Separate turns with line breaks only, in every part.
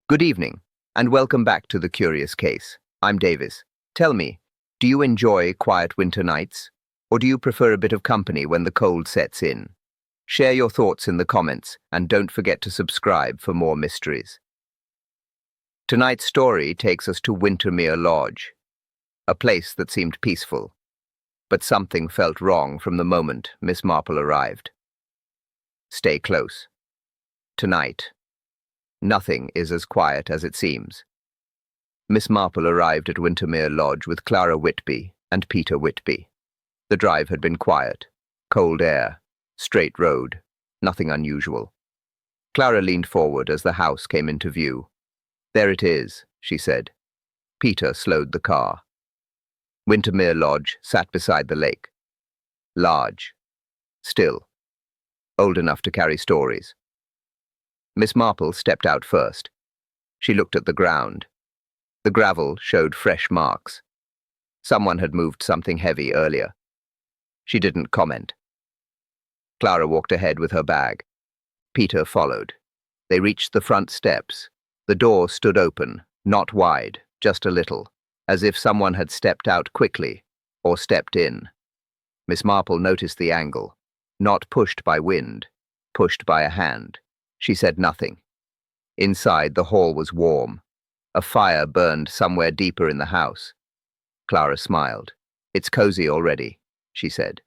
Good evening, and welcome back to The Curious Case. I'm Davis. Tell me, do you enjoy quiet winter nights? Or do you prefer a bit of company when the cold sets in? Share your thoughts in the comments, and don't forget to subscribe for more mysteries. Tonight's story takes us to Wintermere Lodge, a place that seemed peaceful. But something felt wrong from the moment Miss Marple arrived. Stay close. Tonight, nothing is as quiet as it seems. Miss Marple arrived at Wintermere Lodge with Clara Whitby and Peter Whitby. The drive had been quiet, cold air, straight road, nothing unusual. Clara leaned forward as the house came into view. "There it is," she said. Peter slowed the car. Wintermere Lodge sat beside the lake. Large. Still. Old enough to carry stories. Miss Marple stepped out first. She looked at the ground. The gravel showed fresh marks. Someone had moved something heavy earlier. She didn't comment. Clara walked ahead with her bag. Peter followed. They reached the front steps. The door stood open, not wide, just a little, as if someone had stepped out quickly, or stepped in. Miss Marple noticed the angle, not pushed by wind, pushed by a hand. She said nothing. Inside, the hall was warm. A fire burned somewhere deeper in the house. Clara smiled. "It's cozy already," she said.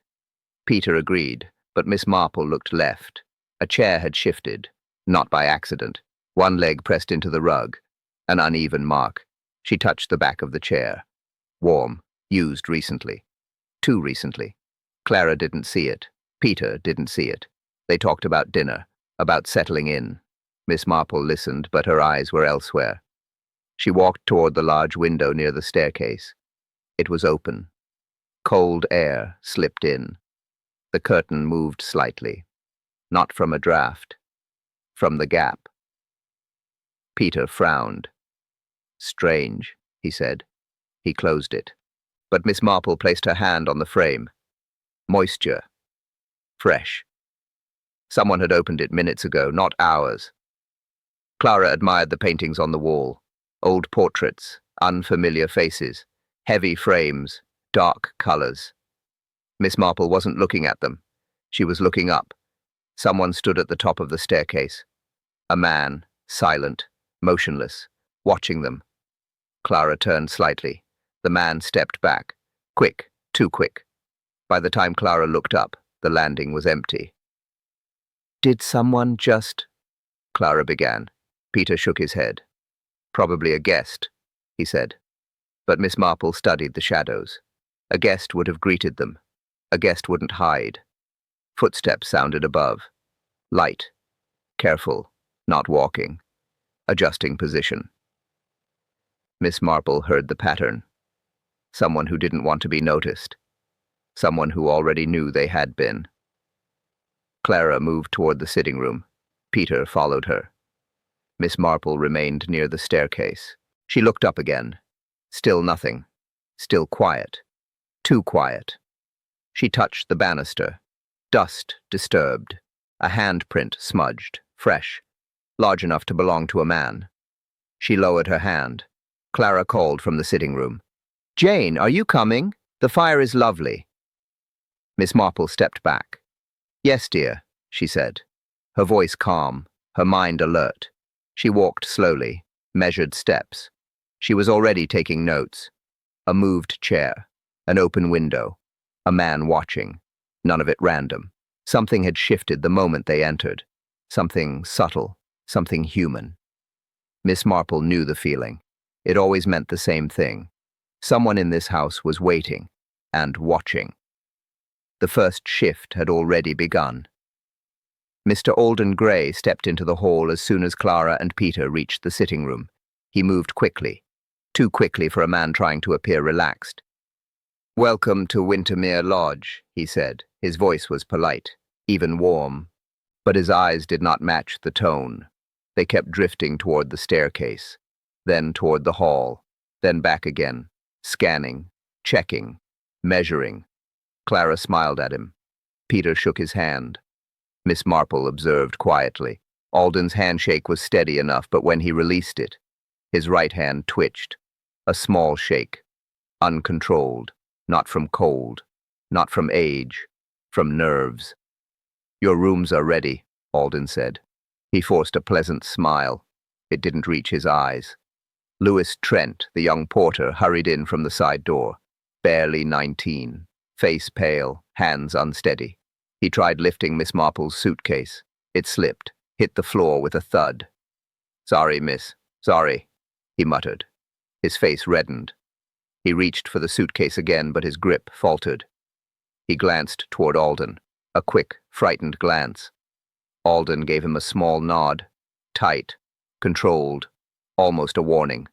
Peter agreed, but Miss Marple looked left. A chair had shifted, not by accident. One leg pressed into the rug, an uneven mark. She touched the back of the chair. Warm, used recently. Too recently. Clara didn't see it. Peter didn't see it. They talked about dinner, about settling in. Miss Marple listened, but her eyes were elsewhere. She walked toward the large window near the staircase. It was open. Cold air slipped in. The curtain moved slightly. Not from a draft. From the gap. Peter frowned. "Strange," he said. He closed it. But Miss Marple placed her hand on the frame. Moisture. Fresh. Someone had opened it minutes ago, not hours. Clara admired the paintings on the wall. Old portraits, unfamiliar faces, heavy frames, dark colors. Miss Marple wasn't looking at them. She was looking up. Someone stood at the top of the staircase. A man, silent, motionless, watching them. Clara turned slightly. The man stepped back. Quick, too quick. By the time Clara looked up, the landing was empty. "Did someone just—" Clara began. Peter shook his head. "Probably a guest," he said. But Miss Marple studied the shadows. A guest would have greeted them. A guest wouldn't hide. Footsteps sounded above. Light. Careful. Not walking. Adjusting position. Miss Marple heard the pattern. Someone who didn't want to be noticed. Someone who already knew they had been. Clara moved toward the sitting room. Peter followed her. Miss Marple remained near the staircase. She looked up again. Still nothing. Still quiet. Too quiet. She touched the banister. Dust disturbed. A handprint smudged, fresh, large enough to belong to a man. She lowered her hand. Clara called from the sitting room. "Jane, are you coming? The fire is lovely." Miss Marple stepped back. "Yes, dear," she said, her voice calm, her mind alert. She walked slowly, measured steps. She was already taking notes. A moved chair, an open window, a man watching. None of it random. Something had shifted the moment they entered. Something subtle, something human. Miss Marple knew the feeling. It always meant the same thing. Someone in this house was waiting and watching. The first shift had already begun. Mr. Alden Gray stepped into the hall as soon as Clara and Peter reached the sitting room. He moved quickly, too quickly for a man trying to appear relaxed. "Welcome to Wintermere Lodge," he said. His voice was polite, even warm, but his eyes did not match the tone. They kept drifting toward the staircase, then toward the hall, then back again, scanning, checking, measuring. Clara smiled at him. Peter shook his hand. Miss Marple observed quietly. Alden's handshake was steady enough, but when he released it, his right hand twitched. A small shake, uncontrolled, not from cold, not from age, from nerves. "Your rooms are ready," Alden said. He forced a pleasant smile. It didn't reach his eyes. Lewis Trent, the young porter, hurried in from the side door, barely 19, face pale, hands unsteady. He tried lifting Miss Marple's suitcase. It slipped, hit the floor with a thud. "Sorry, miss, sorry," he muttered. His face reddened. He reached for the suitcase again, but his grip faltered. He glanced toward Alden, a quick, frightened glance. Alden gave him a small nod, tight, controlled, almost a warning.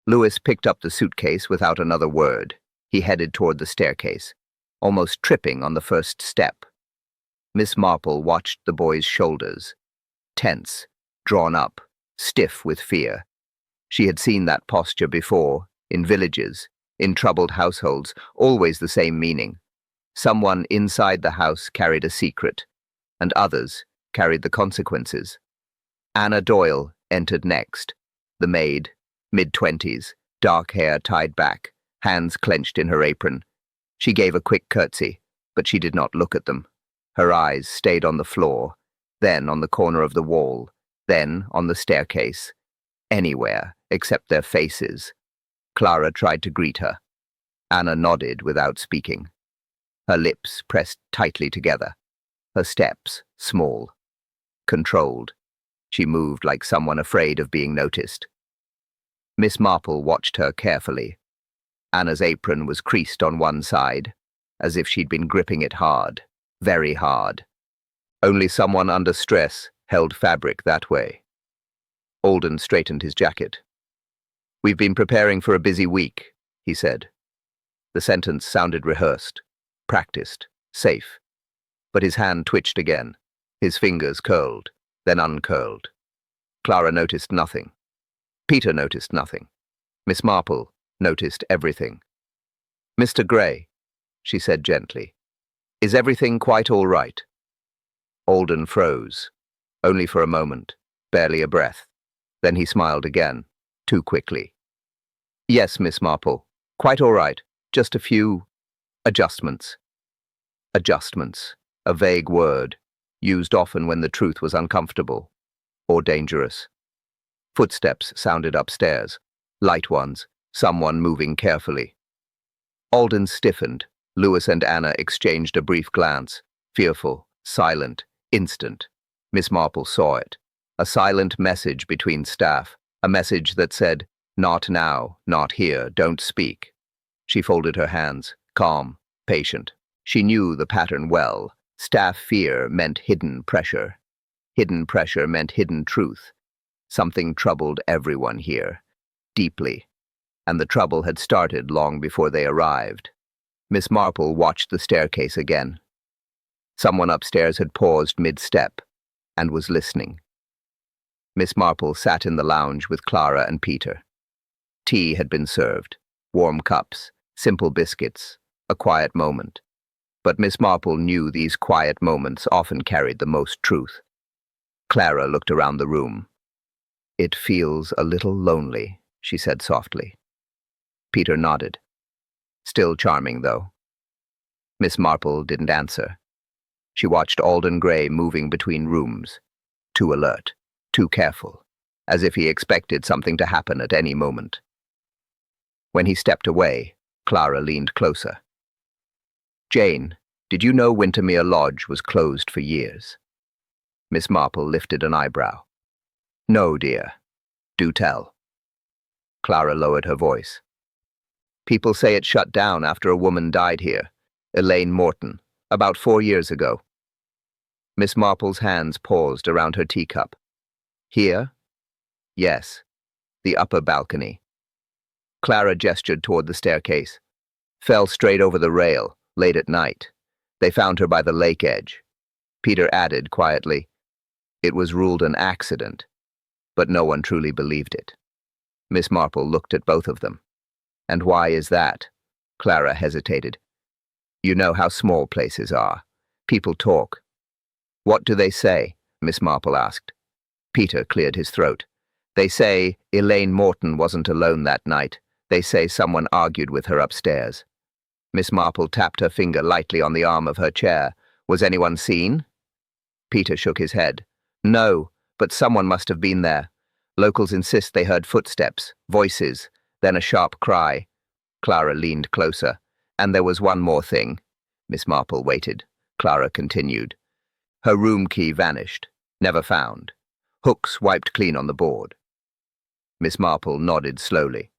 Lewis picked up the suitcase without another word. He headed toward the staircase, almost tripping on the first step. Miss Marple watched the boy's shoulders, tense, drawn up, stiff with fear. She had seen that posture before, in villages, in troubled households, always the same meaning. Someone inside the house carried a secret, and others carried the consequences. Anna Doyle entered next, the maid, mid-20s, dark hair tied back, hands clenched in her apron. She gave a quick curtsy, but she did not look at them. Her eyes stayed on the floor, then on the corner of the wall, then on the staircase. Anywhere except their faces. Clara tried to greet her. Anna nodded without speaking. Her lips pressed tightly together. Her steps small, controlled. She moved like someone afraid of being noticed. Miss Marple watched her carefully. Anna's apron was creased on one side, as if she'd been gripping it hard, very hard. Only someone under stress held fabric that way. Alden straightened his jacket. "We've been preparing for a busy week," he said. The sentence sounded rehearsed, practiced, safe. But his hand twitched again. His fingers curled, then uncurled. Clara noticed nothing. Peter noticed nothing. Miss Marple noticed everything. "Mr. Gray," she said gently, "is everything quite all right?" Alden froze, only for a moment, barely a breath. Then he smiled again, too quickly. "Yes, Miss Marple, quite all right. Just a few adjustments." Adjustments, a vague word, used often when the truth was uncomfortable or dangerous. Footsteps sounded upstairs, light ones, someone moving carefully. Alden stiffened. Lewis and Anna exchanged a brief glance, fearful, silent, instant. Miss Marple saw it. A silent message between staff, a message that said, "Not now, not here, don't speak." She folded her hands, calm, patient. She knew the pattern well. Staff fear meant hidden pressure. Hidden pressure meant hidden truth. Something troubled everyone here, deeply, and the trouble had started long before they arrived. Miss Marple watched the staircase again. Someone upstairs had paused mid-step and was listening. Miss Marple sat in the lounge with Clara and Peter. Tea had been served, warm cups, simple biscuits, a quiet moment. But Miss Marple knew these quiet moments often carried the most truth. Clara looked around the room. "It feels a little lonely," she said softly. Peter nodded. "Still charming, though." Miss Marple didn't answer. She watched Alden Gray moving between rooms, too alert, too careful, as if he expected something to happen at any moment. When he stepped away, Clara leaned closer. "Jane, did you know Wintermere Lodge was closed for years?" Miss Marple lifted an eyebrow. "No, dear. Do tell." Clara lowered her voice. "People say it shut down after a woman died here, Elaine Morton, about 4 years ago." Miss Marple's hands paused around her teacup. "Here?" "Yes. The upper balcony." Clara gestured toward the staircase. "Fell straight over the rail, late at night. They found her by the lake edge." Peter added quietly, "It was ruled an accident," but no one truly believed it. Miss Marple looked at both of them. "And why is that?" Clara hesitated. "You know how small places are. People talk." "What do they say?" Miss Marple asked. Peter cleared his throat. They say Elaine Morton wasn't alone that night. They say someone argued with her upstairs. Miss Marple tapped her finger lightly on the arm of her chair. Was anyone seen? Peter shook his head. No, but someone must have been there. Locals insist they heard footsteps, voices, then a sharp cry. Clara leaned closer. And there was one more thing. Miss Marple waited. Clara continued. Her room key vanished. Never found. Hooks wiped clean on the board. Miss Marple nodded slowly.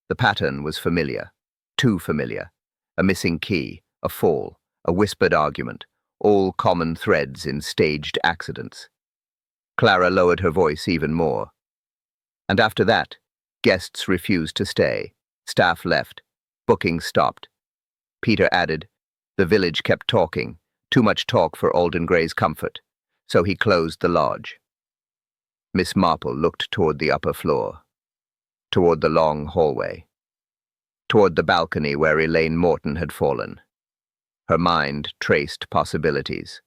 The pattern was familiar. Too familiar. A missing key, a fall, a whispered argument, all common threads in staged accidents. Clara lowered her voice even more. And after that, guests refused to stay. Staff left. Bookings stopped. Peter added, the village kept talking. Too much talk for Alden Gray's comfort. So he closed the lodge. Miss Marple looked toward the upper floor. Toward the long hallway. Toward the balcony where Elaine Morton had fallen. Her mind traced possibilities.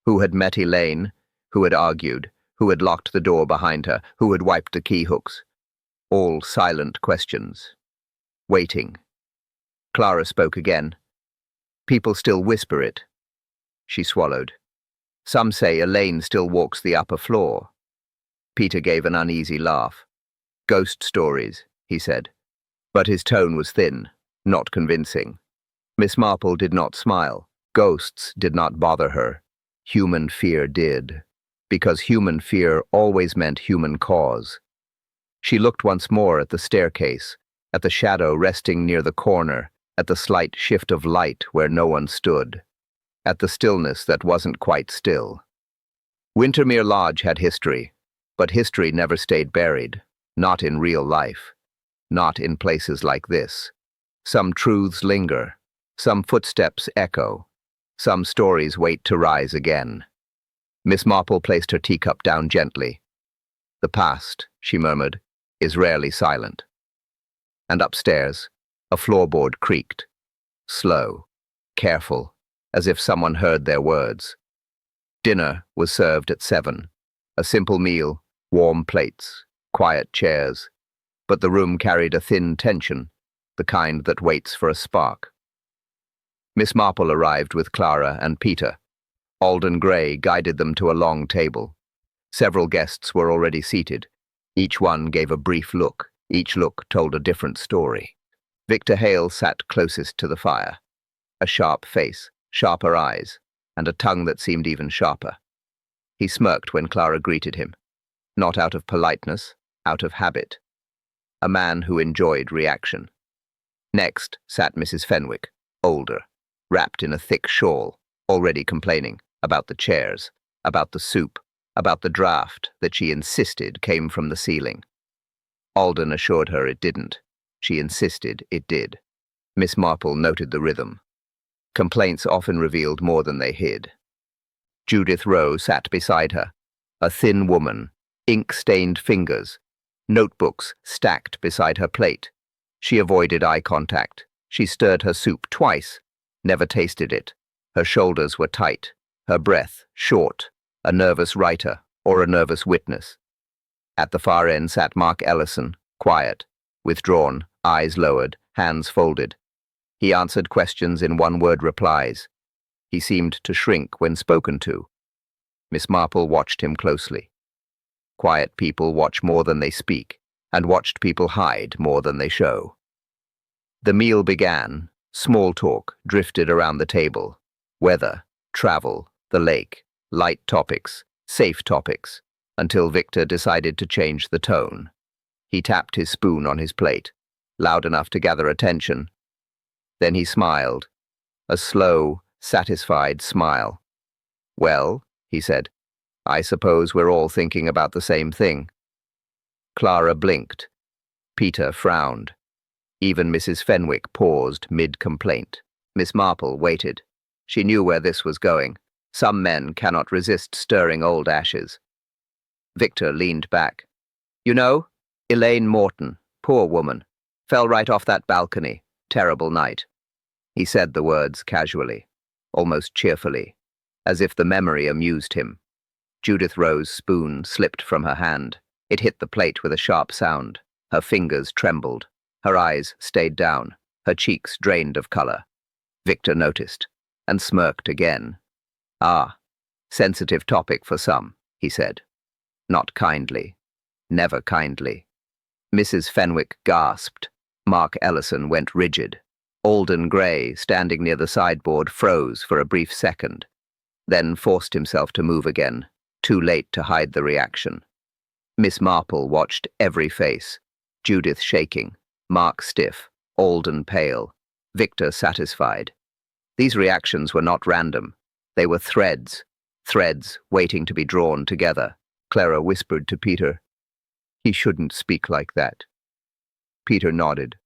Who had met Elaine? Who had argued? Who had locked the door behind her? Who had wiped the key hooks? All silent questions. Waiting. Clara spoke again. People still whisper it. She swallowed. Some say Elaine still walks the upper floor. Peter gave an uneasy laugh. Ghost stories, he said. But his tone was thin, not convincing. Miss Marple did not smile. Ghosts did not bother her. Human fear did. Because human fear always meant human cause. She looked once more at the staircase, at the shadow resting near the corner, at the slight shift of light where no one stood, at the stillness that wasn't quite still. Wintermere Lodge had history, but history never stayed buried, not in real life, not in places like this. Some truths linger, some footsteps echo, some stories wait to rise again. Miss Marple placed her teacup down gently. The past, she murmured, is rarely silent. And upstairs, a floorboard creaked. Slow, careful, as if someone heard their words. Dinner was served at 7. A simple meal, warm plates, quiet chairs. But the room carried a thin tension, the kind that waits for a spark. Miss Marple arrived with Clara and Peter. Alden Gray guided them to a long table. Several guests were already seated. Each one gave a brief look. Each look told a different story. Victor Hale sat closest to the fire. A sharp face, sharper eyes, and a tongue that seemed even sharper. He smirked when Clara greeted him. Not out of politeness, out of habit. A man who enjoyed reaction. Next sat Mrs. Fenwick, older, wrapped in a thick shawl, already complaining about the chairs, about the soup, about the draught that she insisted came from the ceiling. Alden assured her it didn't. She insisted it did. Miss Marple noted the rhythm. Complaints often revealed more than they hid. Judith Rowe sat beside her, a thin woman, ink-stained fingers, notebooks stacked beside her plate. She avoided eye contact. She stirred her soup twice, never tasted it. Her shoulders were tight, her breath short, a nervous writer or a nervous witness. At the far end sat Mark Ellison, quiet, withdrawn, eyes lowered, hands folded. He answered questions in one-word replies. He seemed to shrink when spoken to. Miss Marple watched him closely. Quiet people watch more than they speak, and watched people hide more than they show. The meal began. Small talk drifted around the table. Weather, travel, the lake, light topics, safe topics, until Victor decided to change the tone. He tapped his spoon on his plate, loud enough to gather attention. Then he smiled, a slow, satisfied smile. Well, he said, I suppose we're all thinking about the same thing. Clara blinked. Peter frowned. Even Mrs. Fenwick paused mid-complaint. Miss Marple waited. She knew where this was going. Some men cannot resist stirring old ashes. Victor leaned back. You know, Elaine Morton, poor woman, fell right off that balcony. Terrible night. He said the words casually, almost cheerfully, as if the memory amused him. Judith Rose's spoon slipped from her hand. It hit the plate with a sharp sound. Her fingers trembled. Her eyes stayed down. Her cheeks drained of color. Victor noticed, and smirked again. "Ah, sensitive topic for some," he said. "Not kindly. Never kindly." Mrs. Fenwick gasped. Mark Ellison went rigid. Alden Gray, standing near the sideboard, froze for a brief second, then forced himself to move again, too late to hide the reaction. Miss Marple watched every face, Judith shaking, Mark stiff, Alden pale, Victor satisfied. These reactions were not random. They were threads waiting to be drawn together. Clara whispered to Peter, "He shouldn't speak like that." Peter nodded.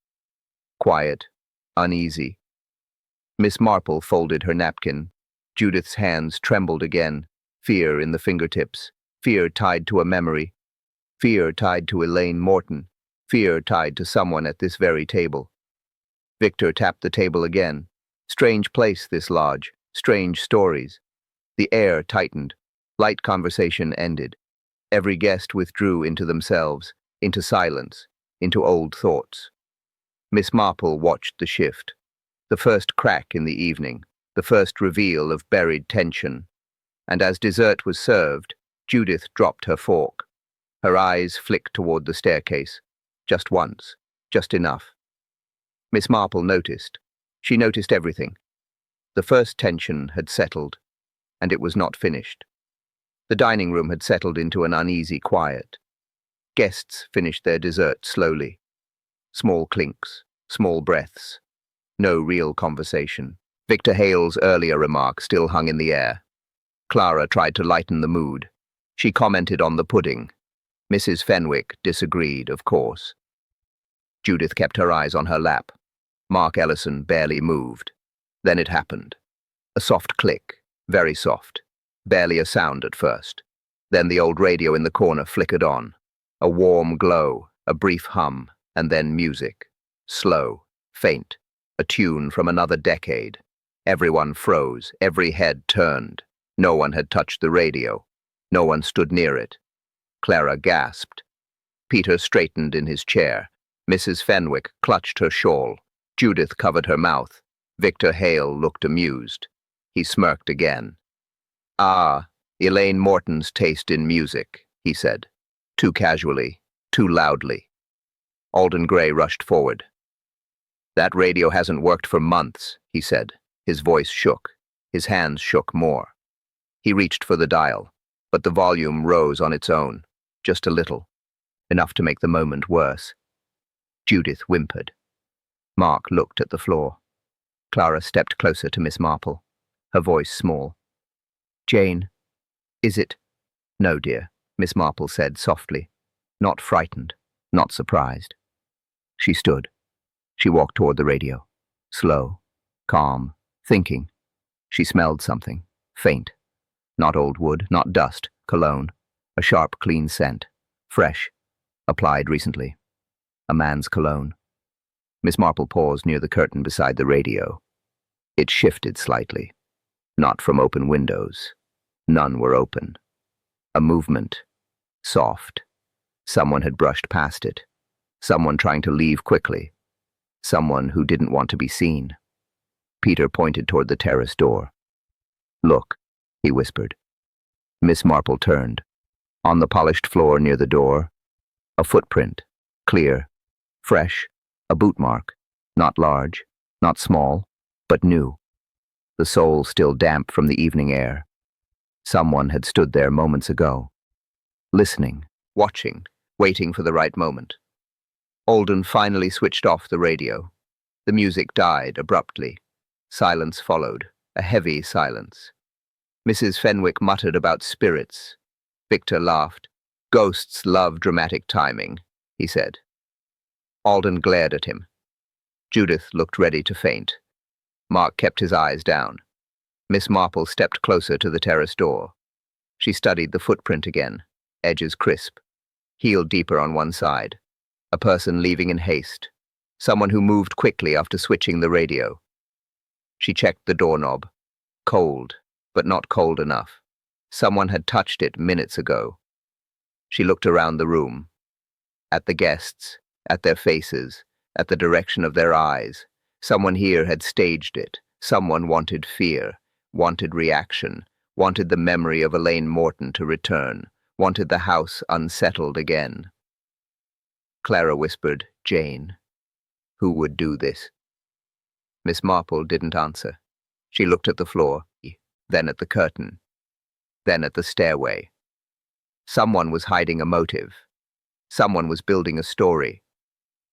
Quiet, uneasy. Miss Marple folded her napkin. Judith's hands trembled again, fear in the fingertips, fear tied to a memory, fear tied to Elaine Morton, fear tied to someone at this very table. Victor tapped the table again. Strange place, this lodge, strange stories. The air tightened. Light conversation ended. Every guest withdrew into themselves, into silence, into old thoughts. Miss Marple watched the shift. The first crack in the evening, the first reveal of buried tension. And as dessert was served, Judith dropped her fork. Her eyes flicked toward the staircase. Just once, just enough. Miss Marple noticed. She noticed everything. The first tension had settled, and it was not finished. The dining room had settled into an uneasy quiet. Guests finished their dessert slowly. Small clinks, small breaths. No real conversation. Victor Hale's earlier remark still hung in the air. Clara tried to lighten the mood. She commented on the pudding. Mrs. Fenwick disagreed, of course. Judith kept her eyes on her lap. Mark Ellison barely moved. Then it happened. A soft click, very soft. Barely a sound at first. Then the old radio in the corner flickered on. A warm glow, a brief hum, and then music. Slow, faint, a tune from another decade. Everyone froze, every head turned. No one had touched the radio. No one stood near it. Clara gasped. Peter straightened in his chair. Mrs. Fenwick clutched her shawl. Judith covered her mouth. Victor Hale looked amused. He smirked again. "Ah, Elaine Morton's taste in music," he said. Too casually, too loudly. Alden Gray rushed forward. "That radio hasn't worked for months," he said. His voice shook. His hands shook more. He reached for the dial, but the volume rose on its own, just a little, enough to make the moment worse. Judith whimpered. Mark looked at the floor. Clara stepped closer to Miss Marple, her voice small. "Jane, is it—" "No, dear," Miss Marple said softly, not frightened, not surprised. She stood. She walked toward the radio, slow, calm, thinking. She smelled something, faint. Not old wood, not dust, cologne. A sharp, clean scent. Fresh. Applied recently. A man's cologne. Miss Marple paused near the curtain beside the radio. It shifted slightly. Not from open windows. None were open. A movement. Soft. Someone had brushed past it. Someone trying to leave quickly. Someone who didn't want to be seen. Peter pointed toward the terrace door. "Look," he whispered. Miss Marple turned. On the polished floor near the door, a footprint, clear, fresh, a boot mark, not large, not small, but new. The sole still damp from the evening air. Someone had stood there moments ago, listening, watching, waiting for the right moment. Alden finally switched off the radio. The music died abruptly. Silence followed, a heavy silence. Mrs. Fenwick muttered about spirits. Victor laughed. "Ghosts love dramatic timing," he said. Alden glared at him. Judith looked ready to faint. Mark kept his eyes down. Miss Marple stepped closer to the terrace door. She studied the footprint again, edges crisp, heel deeper on one side. A person leaving in haste. Someone who moved quickly after switching the radio. She checked the doorknob. Cold, but not cold enough. Someone had touched it minutes ago. She looked around the room, at the guests, at their faces, at the direction of their eyes. Someone here had staged it. Someone wanted fear, wanted reaction, wanted the memory of Elaine Morton to return, wanted the house unsettled again. Clara whispered, "Jane, who would do this?" Miss Marple didn't answer. She looked at the floor, then at the curtain, then at the stairway. Someone was hiding a motive. Someone was building a story.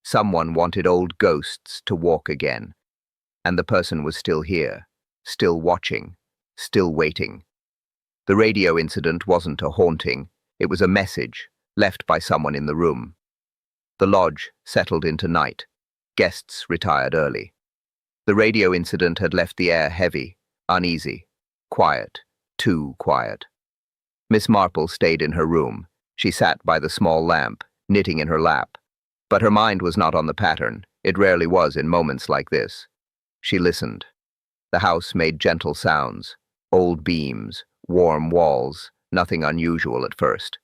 Someone wanted old ghosts to walk again. And the person was still here, still watching, still waiting. The radio incident wasn't a haunting. It was a message left by someone in the room. The lodge settled into night. Guests retired early. The radio incident had left the air heavy, uneasy, quiet, too quiet. Miss Marple stayed in her room. She sat by the small lamp, knitting in her lap. But her mind was not on the pattern. It rarely was in moments like this. She listened. The house made gentle sounds. Old beams, warm walls, nothing unusual at first.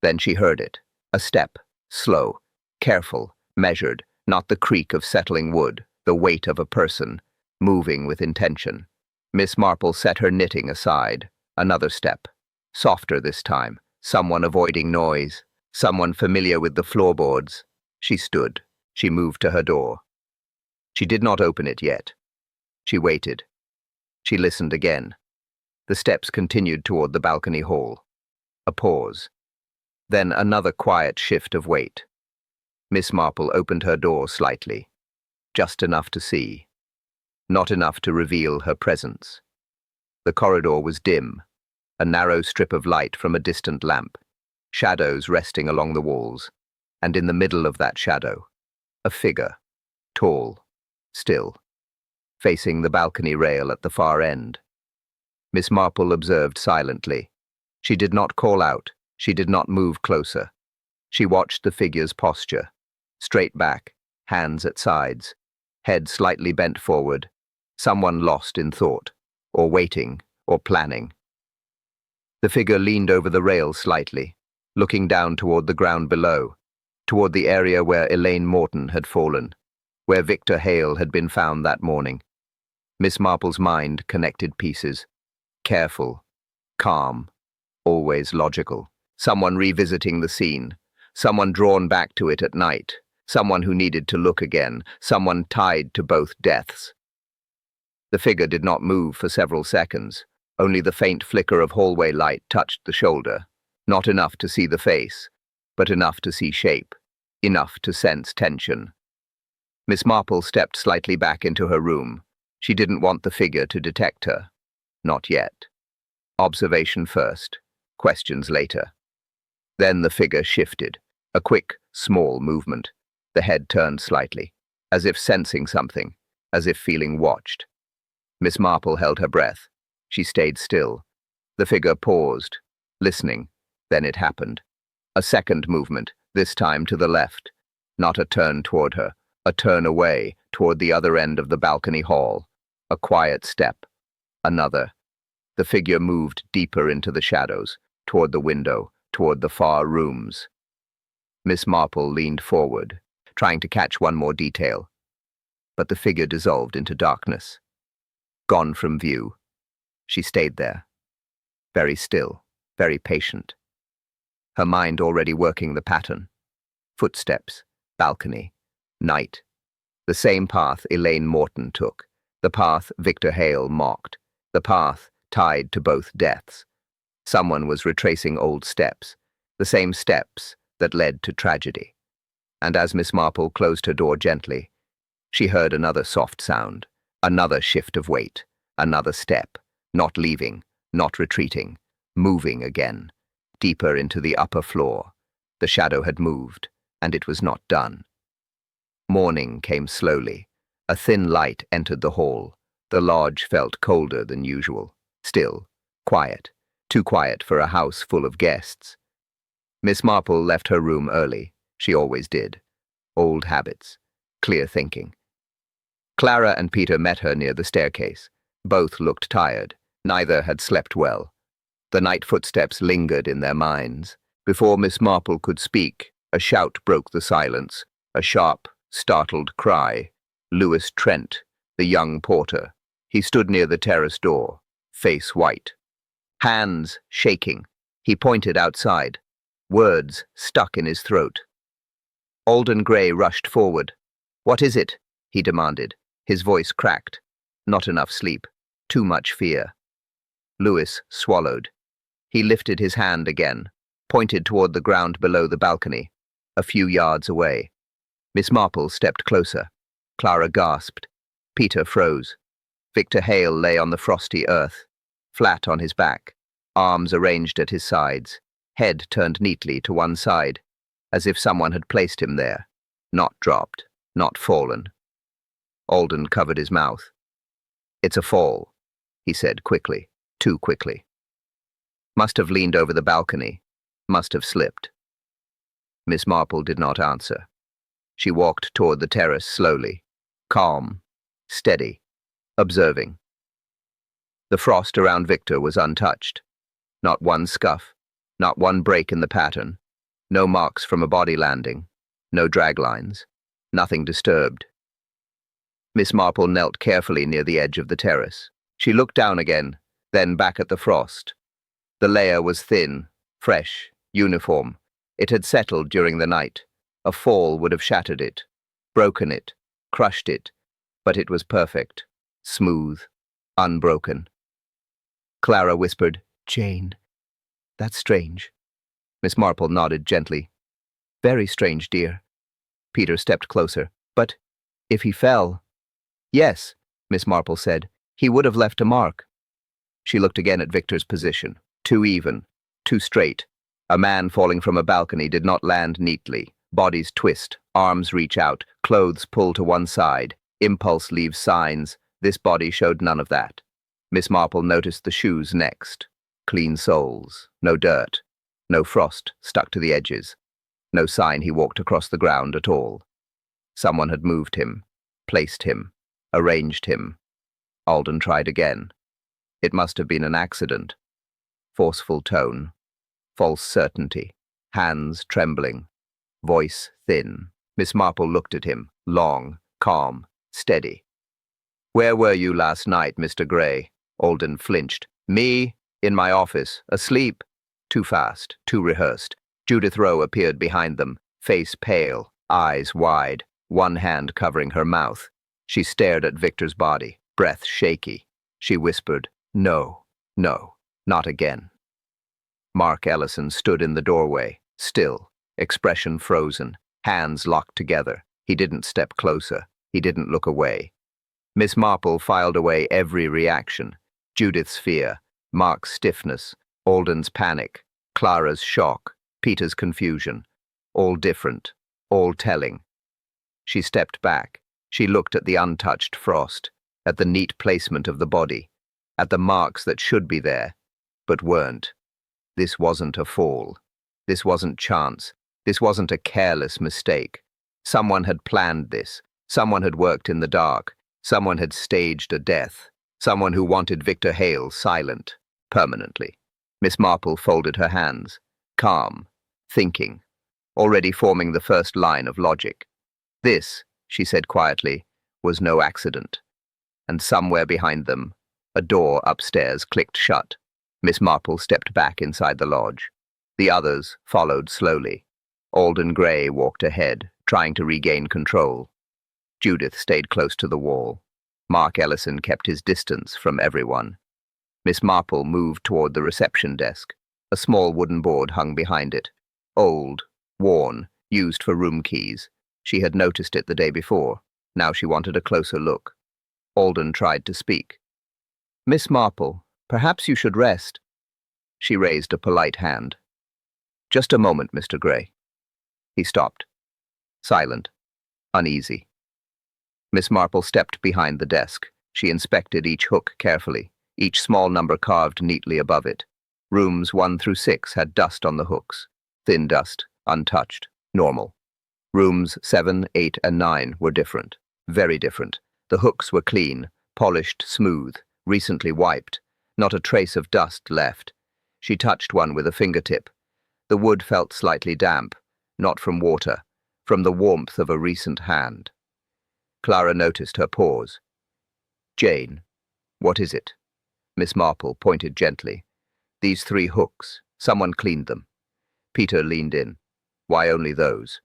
Then she heard it. A step, slow, careful, measured, not the creak of settling wood, the weight of a person, moving with intention. Miss Marple set her knitting aside. Another step. Softer this time. Someone avoiding noise. Someone familiar with the floorboards. She stood. She moved to her door. She did not open it yet. She waited. She listened again. The steps continued toward the balcony hall. A pause. Then another quiet shift of weight. Miss Marple opened her door slightly. Just enough to see. Not enough to reveal her presence. The corridor was dim. A narrow strip of light from a distant lamp. Shadows resting along the walls. And in the middle of that shadow, a figure. Tall. Still. Facing the balcony rail at the far end. Miss Marple observed silently. She did not call out. She did not move closer. She watched the figure's posture. Straight back, hands at sides, head slightly bent forward. Someone lost in thought, or waiting, or planning. The figure leaned over the rail slightly, looking down toward the ground below, toward the area where Elaine Morton had fallen, where Victor Hale had been found that morning. Miss Marple's mind connected pieces. Careful, calm, always logical. Someone revisiting the scene. Someone drawn back to it at night. Someone who needed to look again. Someone tied to both deaths. The figure did not move for several seconds. Only the faint flicker of hallway light touched the shoulder. Not enough to see the face, but enough to see shape. Enough to sense tension. Miss Marple stepped slightly back into her room. She didn't want the figure to detect her. Not yet. Observation first, questions later. Then the figure shifted. A quick, small movement. The head turned slightly, as if sensing something, as if feeling watched. Miss Marple held her breath. She stayed still. The figure paused, listening. Then it happened. A second movement, this time to the left. Not a turn toward her, a turn away, toward the other end of the balcony hall. A quiet step. Another. The figure moved deeper into the shadows, toward the window, toward the far rooms. Miss Marple leaned forward, trying to catch one more detail. But the figure dissolved into darkness. Gone from view. She stayed there. Very still, very patient. Her mind already working the pattern. Footsteps, balcony, night. The same path Elaine Morton took. The path Victor Hale mocked. The path tied to both deaths. Someone was retracing old steps. The same steps that led to tragedy. And as Miss Marple closed her door gently, she heard another soft sound. Another shift of weight. Another step. Not leaving, not retreating. Moving again. Deeper into the upper floor. The shadow had moved, and it was not done. Morning came slowly. A thin light entered the hall. The lodge felt colder than usual. Still, quiet. Too quiet for a house full of guests. Miss Marple left her room early. She always did. Old habits. Clear thinking. Clara and Peter met her near the staircase. Both looked tired. Neither had slept well. The night footsteps lingered in their minds. Before Miss Marple could speak, a shout broke the silence, a sharp, startled cry. Lewis Trent, the young porter. He stood near the terrace door, face white. Hands shaking. He pointed outside. Words stuck in his throat. Alden Gray rushed forward. "What is it?" he demanded. His voice cracked. Not enough sleep. Too much fear. Lewis swallowed. He lifted his hand again, pointed toward the ground below the balcony, a few yards away. Miss Marple stepped closer. Clara gasped. Peter froze. Victor Hale lay on the frosty earth, flat on his back, arms arranged at his sides, head turned neatly to one side, as if someone had placed him there, not dropped, not fallen. Alden covered his mouth. "It's a fall," he said quickly, too quickly. "Must have leaned over the balcony, must have slipped." Miss Marple did not answer. She walked toward the terrace slowly, calm, steady, observing. The frost around Victor was untouched. Not one scuff, not one break in the pattern, no marks from a body landing, no drag lines, nothing disturbed. Miss Marple knelt carefully near the edge of the terrace. She looked down again, then back at the frost. The layer was thin, fresh, uniform. It had settled during the night. A fall would have shattered it, broken it, crushed it, but it was perfect, smooth, unbroken. Clara whispered, "Jane, that's strange." Miss Marple nodded gently. "Very strange, dear." Peter stepped closer. "But if he fell—" "Yes," Miss Marple said. "He would have left a mark." She looked again at Victor's position. Too even, too straight. A man falling from a balcony did not land neatly. Bodies twist, arms reach out, clothes pull to one side. Impulse leaves signs. This body showed none of that. Miss Marple noticed the shoes next. Clean soles, no dirt, no frost stuck to the edges, no sign he walked across the ground at all. Someone had moved him, placed him, arranged him. Alden tried again. It must have been an accident. Forceful tone, false certainty, hands trembling, voice thin. Miss Marple looked at him, long, calm, steady. "Where were you last night, Mr. Gray?" Alden flinched. "Me? In my office, asleep." Too fast, too rehearsed. Judith Rowe appeared behind them, face pale, eyes wide, one hand covering her mouth. She stared at Victor's body, breath shaky. She whispered, "No, no, not again." Mark Ellison stood in the doorway, still, expression frozen, hands locked together. He didn't step closer. He didn't look away. Miss Marple filed away every reaction. Judith's fear, Mark's stiffness, Alden's panic, Clara's shock, Peter's confusion. All different, all telling. She stepped back. She looked at the untouched frost, at the neat placement of the body, at the marks that should be there, but weren't. This wasn't a fall. This wasn't chance. This wasn't a careless mistake. Someone had planned this. Someone had worked in the dark. Someone had staged a death. Someone who wanted Victor Hale silent, permanently. Miss Marple folded her hands, calm, thinking, already forming the first line of logic. This, she said quietly, was no accident. And somewhere behind them, a door upstairs clicked shut. Miss Marple stepped back inside the lodge. The others followed slowly. Alden Gray walked ahead, trying to regain control. Judith stayed close to the wall. Mark Ellison kept his distance from everyone. Miss Marple moved toward the reception desk. A small wooden board hung behind it. Old, worn, used for room keys. She had noticed it the day before. Now she wanted a closer look. Alden tried to speak. "Miss Marple, perhaps you should rest." She raised a polite hand. "Just a moment, Mr. Gray." He stopped. Silent. Uneasy. Miss Marple stepped behind the desk. She inspected each hook carefully, each small number carved neatly above it. Rooms 1 through 6 had dust on the hooks. Thin dust, untouched, normal. Rooms 7, 8, and 9 were different. Very different. The hooks were clean, polished, smooth, recently wiped. Not a trace of dust left. She touched one with a fingertip. The wood felt slightly damp, not from water, from the warmth of a recent hand. Clara noticed her pause. "Jane, what is it?" Miss Marple pointed gently. "These 3 hooks. Someone cleaned them." Peter leaned in. "Why only those?"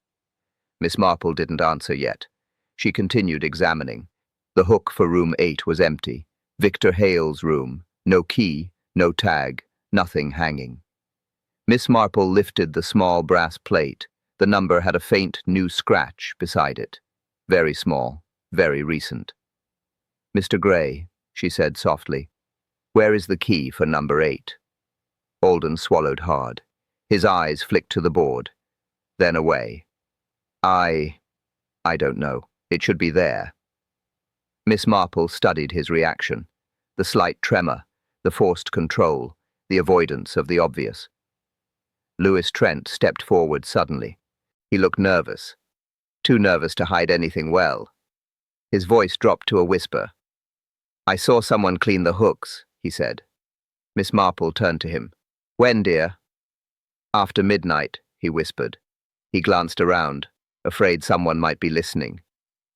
Miss Marple didn't answer yet. She continued examining. The hook for room 8 was empty. Victor Hale's room. No key, no tag, nothing hanging. Miss Marple lifted the small brass plate. The number had a faint new scratch beside it. Very small, very recent. "Mr. Gray," she said softly, "where is the key for number 8? Alden swallowed hard. His eyes flicked to the board, then away. I don't know. It should be there." Miss Marple studied his reaction. The slight tremor, the forced control, the avoidance of the obvious. Louis Trent stepped forward suddenly. He looked nervous. Too nervous to hide anything well. His voice dropped to a whisper. "I saw someone clean the hooks," he said. Miss Marple turned to him. "When, dear?" "After midnight," he whispered. He glanced around, afraid someone might be listening.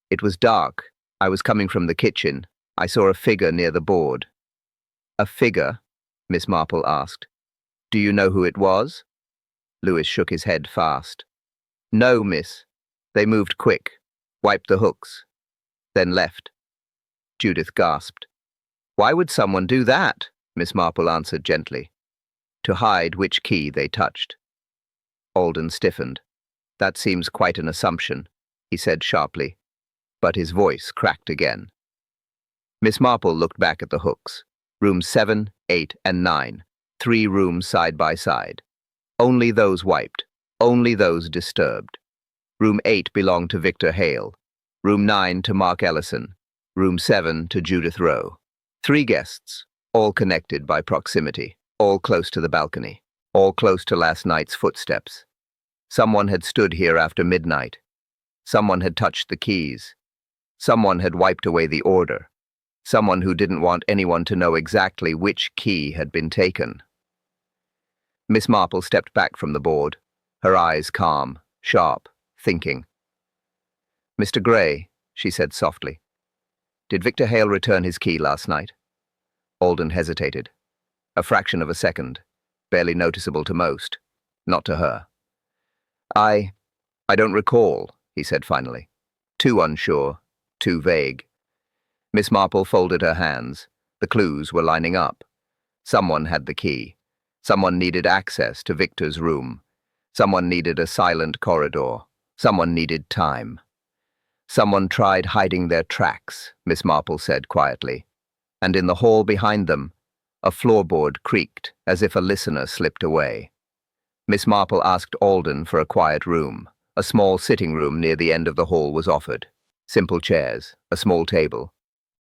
"It was dark. I was coming from the kitchen. I saw a figure near the board." "A figure?" Miss Marple asked. "Do you know who it was?" Louis shook his head fast. "No, miss. They moved quick, wiped the hooks, then left." Judith gasped. "Why would someone do that?" Miss Marple answered gently. "To hide which key they touched." Alden stiffened. "That seems quite an assumption," he said sharply, but his voice cracked again. Miss Marple looked back at the hooks. Rooms 7, 8, and 9. 3 rooms side by side. Only those wiped. Only those disturbed. Room 8 belonged to Victor Hale. Room 9 to Mark Ellison. Room 7 to Judith Rowe. 3 guests, all connected by proximity, all close to the balcony, all close to last night's footsteps. Someone had stood here after midnight. Someone had touched the keys. Someone had wiped away the order. Someone who didn't want anyone to know exactly which key had been taken. Miss Marple stepped back from the board, her eyes calm, sharp, thinking. "Mr. Gray," she said softly, "did Victor Hale return his key last night?" Alden hesitated. A fraction of a second, barely noticeable to most, not to her. I don't recall," he said finally. Too unsure, too vague. Miss Marple folded her hands. The clues were lining up. Someone had the key. Someone needed access to Victor's room. Someone needed a silent corridor. Someone needed time. "Someone tried hiding their tracks," Miss Marple said quietly. And in the hall behind them, a floorboard creaked as if a listener slipped away. Miss Marple asked Alden for a quiet room. A small sitting room near the end of the hall was offered. Simple chairs, a small table.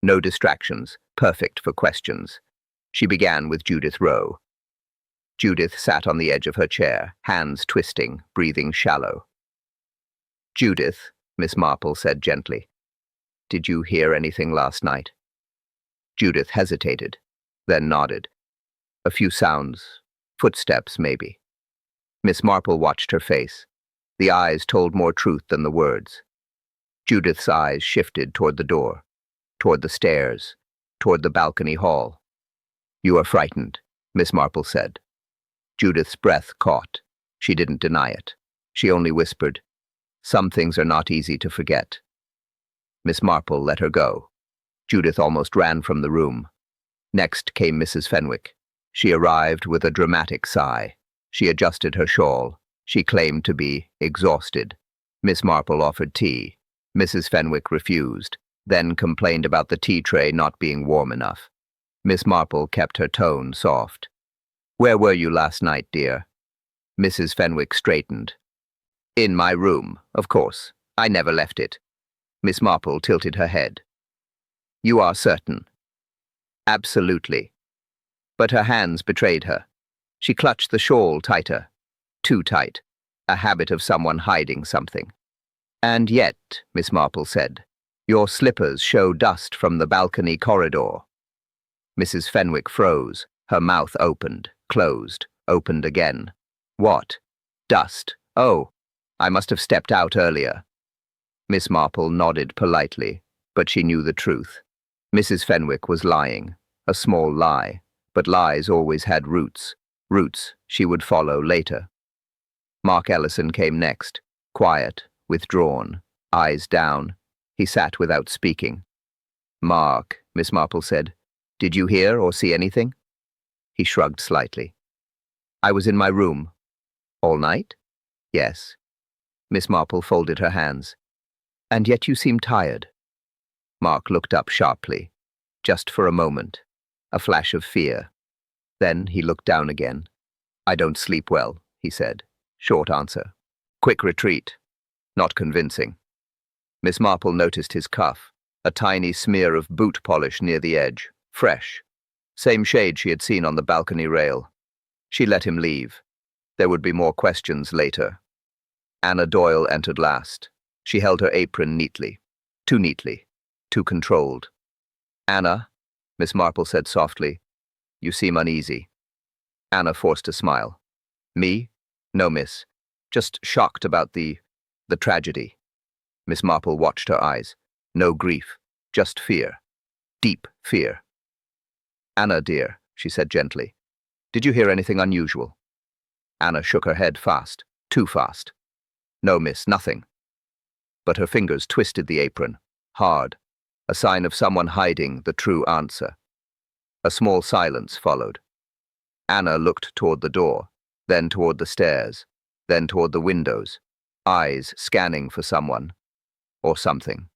No distractions, perfect for questions. She began with Judith Rowe. Judith sat on the edge of her chair, hands twisting, breathing shallow. "Judith," Miss Marple said gently, "did you hear anything last night?" Judith hesitated, then nodded. "A few sounds, footsteps maybe." Miss Marple watched her face. The eyes told more truth than the words. Judith's eyes shifted toward the door, toward the stairs, toward the balcony hall. "You are frightened," Miss Marple said. Judith's breath caught. She didn't deny it. She only whispered, "Some things are not easy to forget." Miss Marple let her go. Judith almost ran from the room. Next came Mrs. Fenwick. She arrived with a dramatic sigh. She adjusted her shawl. She claimed to be exhausted. Miss Marple offered tea. Mrs. Fenwick refused, then complained about the tea tray not being warm enough. Miss Marple kept her tone soft. "Where were you last night, dear?" Mrs. Fenwick straightened. "In my room, of course. I never left it." Miss Marple tilted her head. "You are certain?" "Absolutely." But her hands betrayed her. She clutched the shawl tighter. Too tight. A habit of someone hiding something. "And yet," Miss Marple said, "your slippers show dust from the balcony corridor." Mrs. Fenwick froze. Her mouth opened, closed, opened again. What? Dust. Oh, I must have stepped out earlier. Miss Marple nodded politely, but she knew the truth. Mrs. Fenwick was lying, a small lie, but lies always had roots she would follow later. Mark Ellison came next, quiet, withdrawn, eyes down. He sat without speaking. Mark, Miss Marple said, did you hear or see anything? He shrugged slightly. I was in my room. All night? Yes. Miss Marple folded her hands. And yet you seem tired. Mark looked up sharply, just for a moment, a flash of fear. Then he looked down again. I don't sleep well, he said. Short answer. Quick retreat. Not convincing. Miss Marple noticed his cuff, a tiny smear of boot polish near the edge, fresh. Same shade she had seen on the balcony rail. She let him leave. There would be more questions later. Anna Doyle entered last. She held her apron neatly. Too controlled. Anna, Miss Marple said softly, you seem uneasy. Anna forced a smile. Me? No, miss. Just shocked about the tragedy. Miss Marple watched her eyes. No grief, just fear. Deep fear. Anna, dear, she said gently, did you hear anything unusual? Anna shook her head fast, too fast. No, miss, nothing. But her fingers twisted the apron, hard, a sign of someone hiding the true answer. A small silence followed. Anna looked toward the door, then toward the stairs, then toward the windows, eyes scanning for someone or something.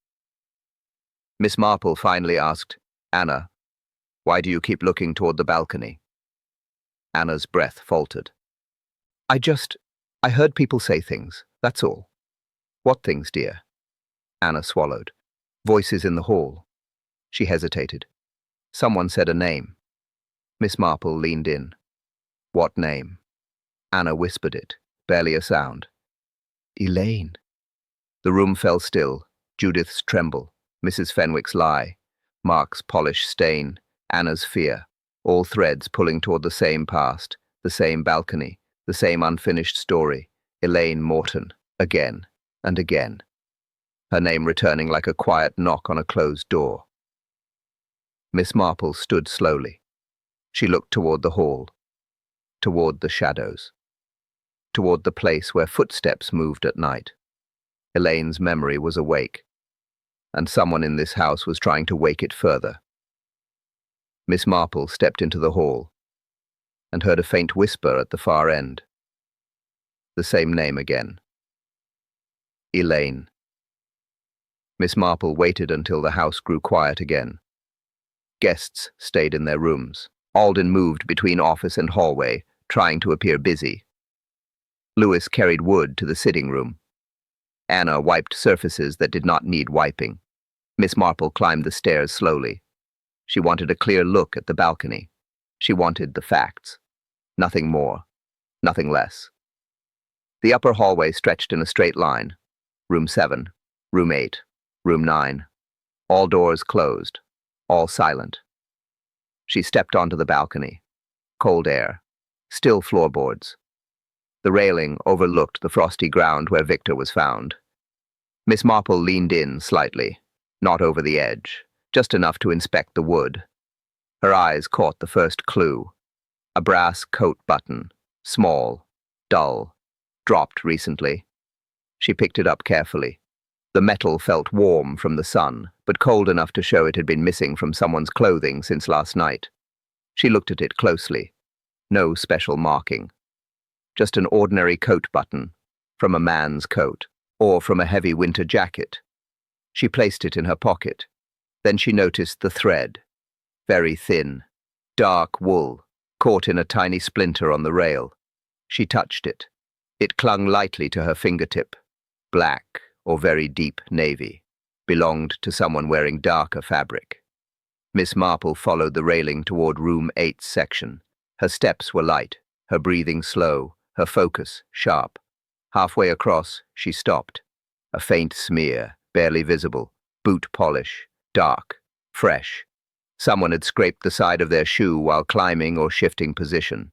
Miss Marple finally asked, Anna, why do you keep looking toward the balcony? Anna's breath faltered. I heard people say things, that's all. What things, dear? Anna swallowed. Voices in the hall. She hesitated. Someone said a name. Miss Marple leaned in. What name? Anna whispered it, barely a sound. Elaine. The room fell still, Judith's tremble, Mrs. Fenwick's lie, Mark's polish stain, Anna's fear, all threads pulling toward the same past, the same balcony, the same unfinished story, Elaine Morton, again and again. Her name returning like a quiet knock on a closed door. Miss Marple stood slowly. She looked toward the hall, toward the shadows, toward the place where footsteps moved at night. Elaine's memory was awake, and someone in this house was trying to wake it further. Miss Marple stepped into the hall and heard a faint whisper at the far end. The same name again. Elaine. Miss Marple waited until the house grew quiet again. Guests stayed in their rooms. Alden moved between office and hallway, trying to appear busy. Lewis carried wood to the sitting room. Anna wiped surfaces that did not need wiping. Miss Marple climbed the stairs slowly. She wanted a clear look at the balcony. She wanted the facts. Nothing more, nothing less. The upper hallway stretched in a straight line. Room 7, Room 8, Room 9. All doors closed, all silent. She stepped onto the balcony. Cold air, still floorboards. The railing overlooked the frosty ground where Victor was found. Miss Marple leaned in slightly, not over the edge, just enough to inspect the wood. Her eyes caught the first clue. A brass coat button, small, dull, dropped recently. She picked it up carefully. The metal felt warm from the sun, but cold enough to show it had been missing from someone's clothing since last night. She looked at it closely. No special marking. Just an ordinary coat button, from a man's coat, or from a heavy winter jacket. She placed it in her pocket. Then she noticed the thread. Very thin, dark wool, caught in a tiny splinter on the rail. She touched it. It clung lightly to her fingertip. Black, or very deep navy. Belonged to someone wearing darker fabric. Miss Marple followed the railing toward Room 8's section. Her steps were light, her breathing slow, her focus sharp. Halfway across, she stopped. A faint smear, barely visible, boot polish, dark, fresh. Someone had scraped the side of their shoe while climbing or shifting position.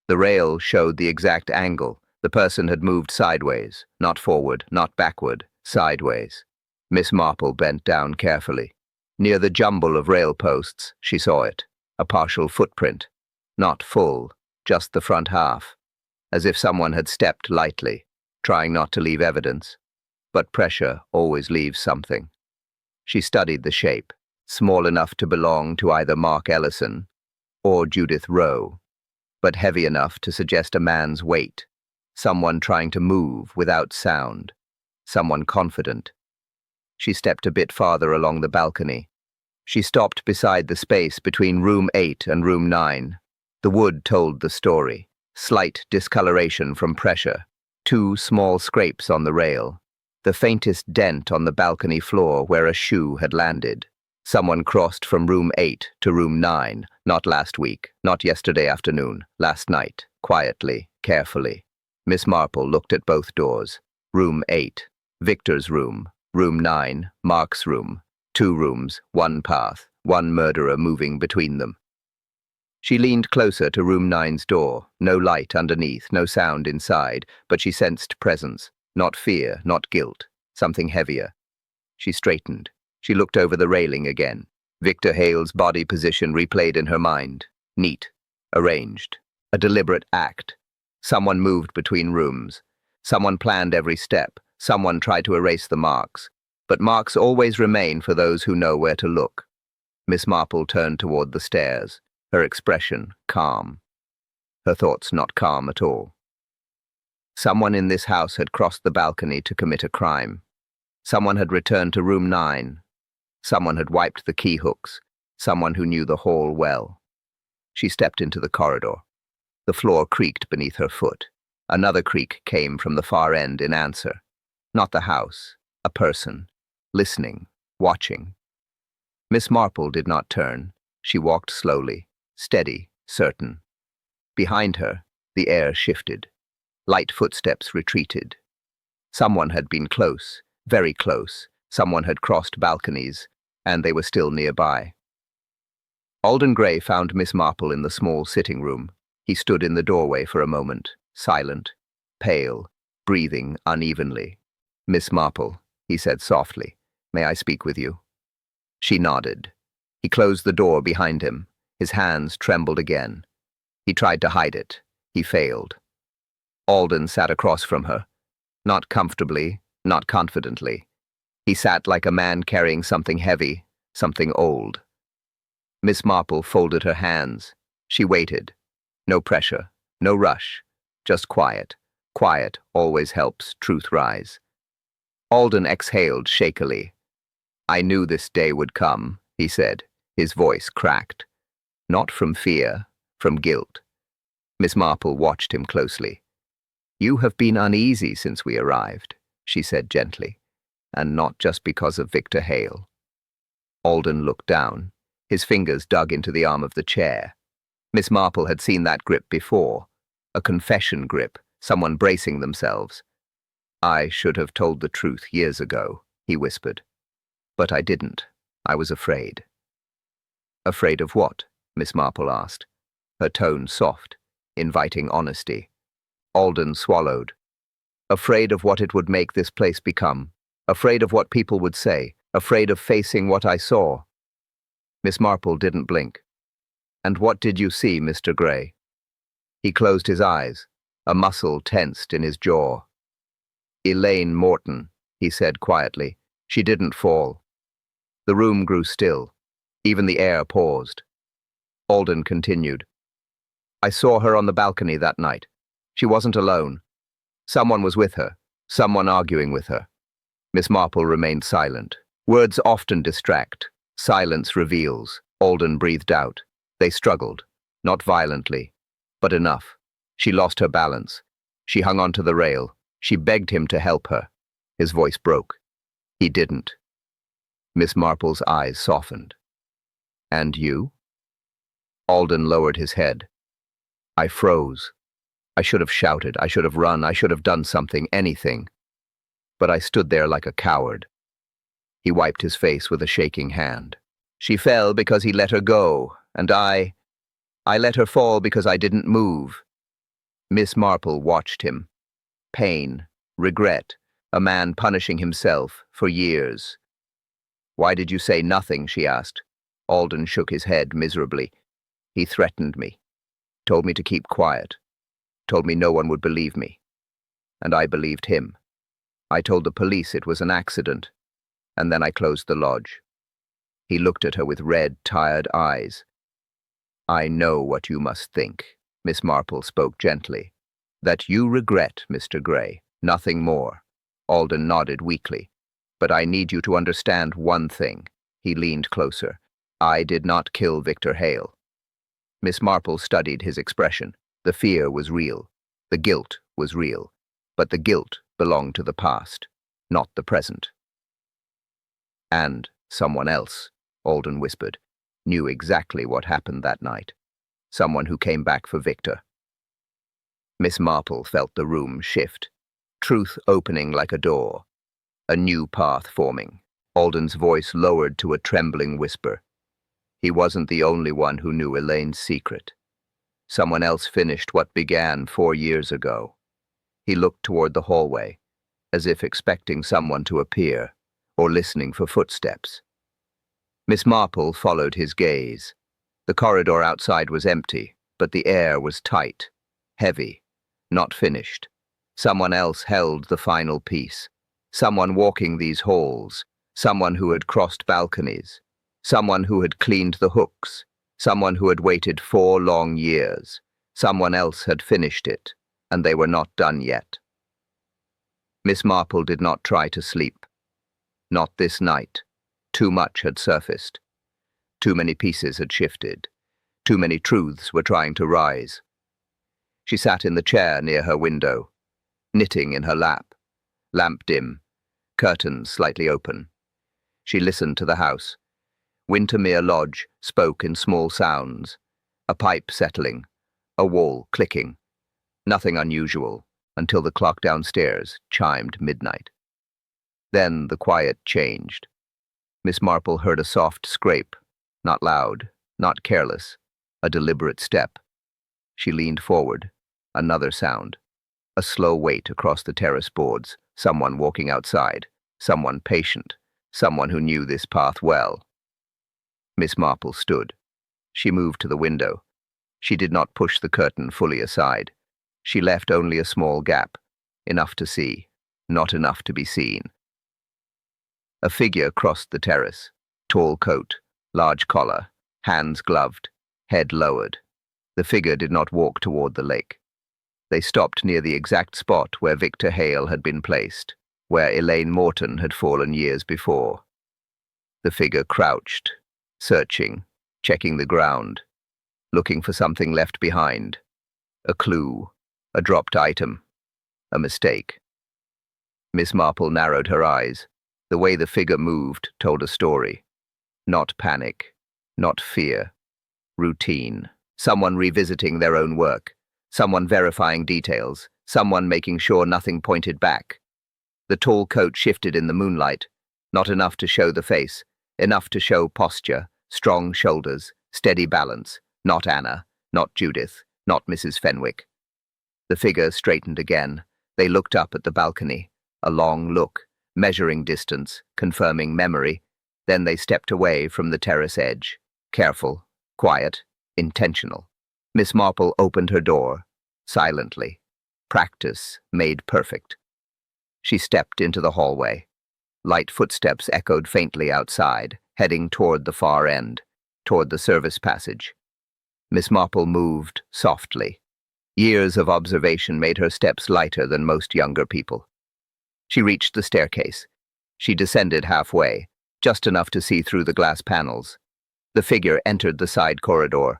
The rail showed the exact angle. The person had moved sideways, not forward, not backward, sideways. Miss Marple bent down carefully. Near the jumble of rail posts, she saw it, a partial footprint. Not full, just the front half, as if someone had stepped lightly, trying not to leave evidence. But pressure always leaves something. She studied the shape, small enough to belong to either Mark Ellison or Judith Rowe, but heavy enough to suggest a man's weight, someone trying to move without sound, someone confident. She stepped a bit farther along the balcony. She stopped beside the space between room 8 and room 9. The wood told the story. Slight discoloration from pressure, 2 small scrapes on the rail, the faintest dent on the balcony floor where a shoe had landed. Someone crossed from room 8 to room 9, not last week, not yesterday afternoon, last night, quietly, carefully. Miss Marple looked at both doors. Room 8, Victor's room. Room 9, Mark's room. 2 rooms, 1 path, 1 murderer moving between them. She leaned closer to room 9's door. No light underneath, no sound inside, but she sensed presence. Not fear, not guilt. Something heavier. She straightened. She looked over the railing again. Victor Hale's body position replayed in her mind. Neat. Arranged. A deliberate act. Someone moved between rooms. Someone planned every step. Someone tried to erase the marks. But marks always remain for those who know where to look. Miss Marple turned toward the stairs, her expression calm. Her thoughts not calm at all. Someone in this house had crossed the balcony to commit a crime. Someone had returned to room 9. Someone had wiped the key hooks. Someone who knew the hall well. She stepped into the corridor. The floor creaked beneath her foot. Another creak came from the far end in answer. Not the house, a person. Listening, watching. Miss Marple did not turn. She walked slowly, steady, certain. Behind her, the air shifted. Light footsteps retreated. Someone had been close, very close. Someone had crossed balconies, and they were still nearby. Alden Gray found Miss Marple in the small sitting room. He stood in the doorway for a moment, silent, pale, breathing unevenly. "Miss Marple," he said softly, "may I speak with you?" She nodded. He closed the door behind him. His hands trembled again. He tried to hide it. He failed. Alden sat across from her. Not comfortably, not confidently. He sat like a man carrying something heavy, something old. Miss Marple folded her hands. She waited. No pressure, no rush, just quiet. Quiet always helps truth rise. Alden exhaled shakily. "I knew this day would come," he said, his voice cracked. Not from fear, from guilt. Miss Marple watched him closely. "You have been uneasy since we arrived," she said gently, "and not just because of Victor Hale." Alden looked down. His fingers dug into the arm of the chair. Miss Marple had seen that grip before. A confession grip, someone bracing themselves. "I should have told the truth years ago," he whispered. "But I didn't. I was afraid." "Afraid of what?" Miss Marple asked, her tone soft, inviting honesty. Alden swallowed. "Afraid of what it would make this place become. Afraid of what people would say. Afraid of facing what I saw." Miss Marple didn't blink. "And what did you see, Mr. Gray?" He closed his eyes, a muscle tensed in his jaw. "Elaine Morton," he said quietly. "She didn't fall." The room grew still. Even the air paused. Alden continued. "I saw her on the balcony that night. She wasn't alone. Someone was with her, someone arguing with her." Miss Marple remained silent. Words often distract. Silence reveals. Alden breathed out. They struggled, not violently, but enough. She lost her balance. She hung onto the rail. She begged him to help her. His voice broke. He didn't. Miss Marple's eyes softened. "And you?" Alden lowered his head. "I froze. I should have shouted. I should have run. I should have done something, anything. But I stood there like a coward." He wiped his face with a shaking hand. "She fell because he let her go, and I let her fall because I didn't move. Miss Marple watched him. Pain, regret, a man punishing himself for years. "Why did you say nothing?" she asked. Alden shook his head miserably. "He threatened me, told me to keep quiet, told me no one would believe me. And I believed him. I told the police it was an accident, and then I closed the lodge." He looked at her with red, tired eyes. "I know what you must think," Miss Marple spoke gently. "That you regret, Mr. Gray, nothing more." Alden nodded weakly. "But I need you to understand one thing." He leaned closer. "I did not kill Victor Hale." Miss Marple studied his expression. The fear was real. The guilt was real. But the guilt belonged to the past, not the present. "And someone else," Alden whispered, "knew exactly what happened that night. Someone who came back for Victor." Miss Marple felt the room shift. Truth opening like a door. A new path forming. Alden's voice lowered to a trembling whisper. He wasn't the only one who knew Elaine's secret. Someone else finished what began 4 years ago. He looked toward the hallway, as if expecting someone to appear, or listening for footsteps. Miss Marple followed his gaze. The corridor outside was empty, but the air was tight, heavy, not finished. Someone else held the final piece. Someone walking these halls. Someone who had crossed balconies. Someone who had cleaned the hooks. Someone who had waited 4 long years. Someone else had finished it, and they were not done yet. Miss Marple did not try to sleep. Not this night. Too much had surfaced. Too many pieces had shifted. Too many truths were trying to rise. She sat in the chair near her window, knitting in her lap, lamp dim, curtains slightly open. She listened to the house. Wintermere Lodge spoke in small sounds, a pipe settling, a wall clicking. Nothing unusual, until the clock downstairs chimed midnight. Then the quiet changed. Miss Marple heard a soft scrape, not loud, not careless, a deliberate step. She leaned forward. Another sound. A slow wait across the terrace boards, someone walking outside, someone patient, someone who knew this path well. Miss Marple stood. She moved to the window. She did not push the curtain fully aside. She left only a small gap, enough to see, not enough to be seen. A figure crossed the terrace, tall coat, large collar, hands gloved, head lowered. The figure did not walk toward the lake. They stopped near the exact spot where Victor Hale had been placed, where Elaine Morton had fallen years before. The figure crouched, searching, checking the ground, looking for something left behind. A clue, a dropped item, a mistake. Miss Marple narrowed her eyes. The way the figure moved told a story. Not panic, not fear. Routine. Someone revisiting their own work. Someone verifying details. Someone making sure nothing pointed back. The tall coat shifted in the moonlight. Not enough to show the face. Enough to show posture, strong shoulders, steady balance. Not Anna, not Judith, not Mrs. Fenwick. The figure straightened again. They looked up at the balcony. A long look, measuring distance, confirming memory. Then they stepped away from the terrace edge. Careful, quiet, intentional. Miss Marple opened her door, silently. Practice made perfect. She stepped into the hallway. Light footsteps echoed faintly outside, heading toward the far end, toward the service passage. Miss Marple moved softly. Years of observation made her steps lighter than most younger people. She reached the staircase. She descended halfway, just enough to see through the glass panels. The figure entered the side corridor.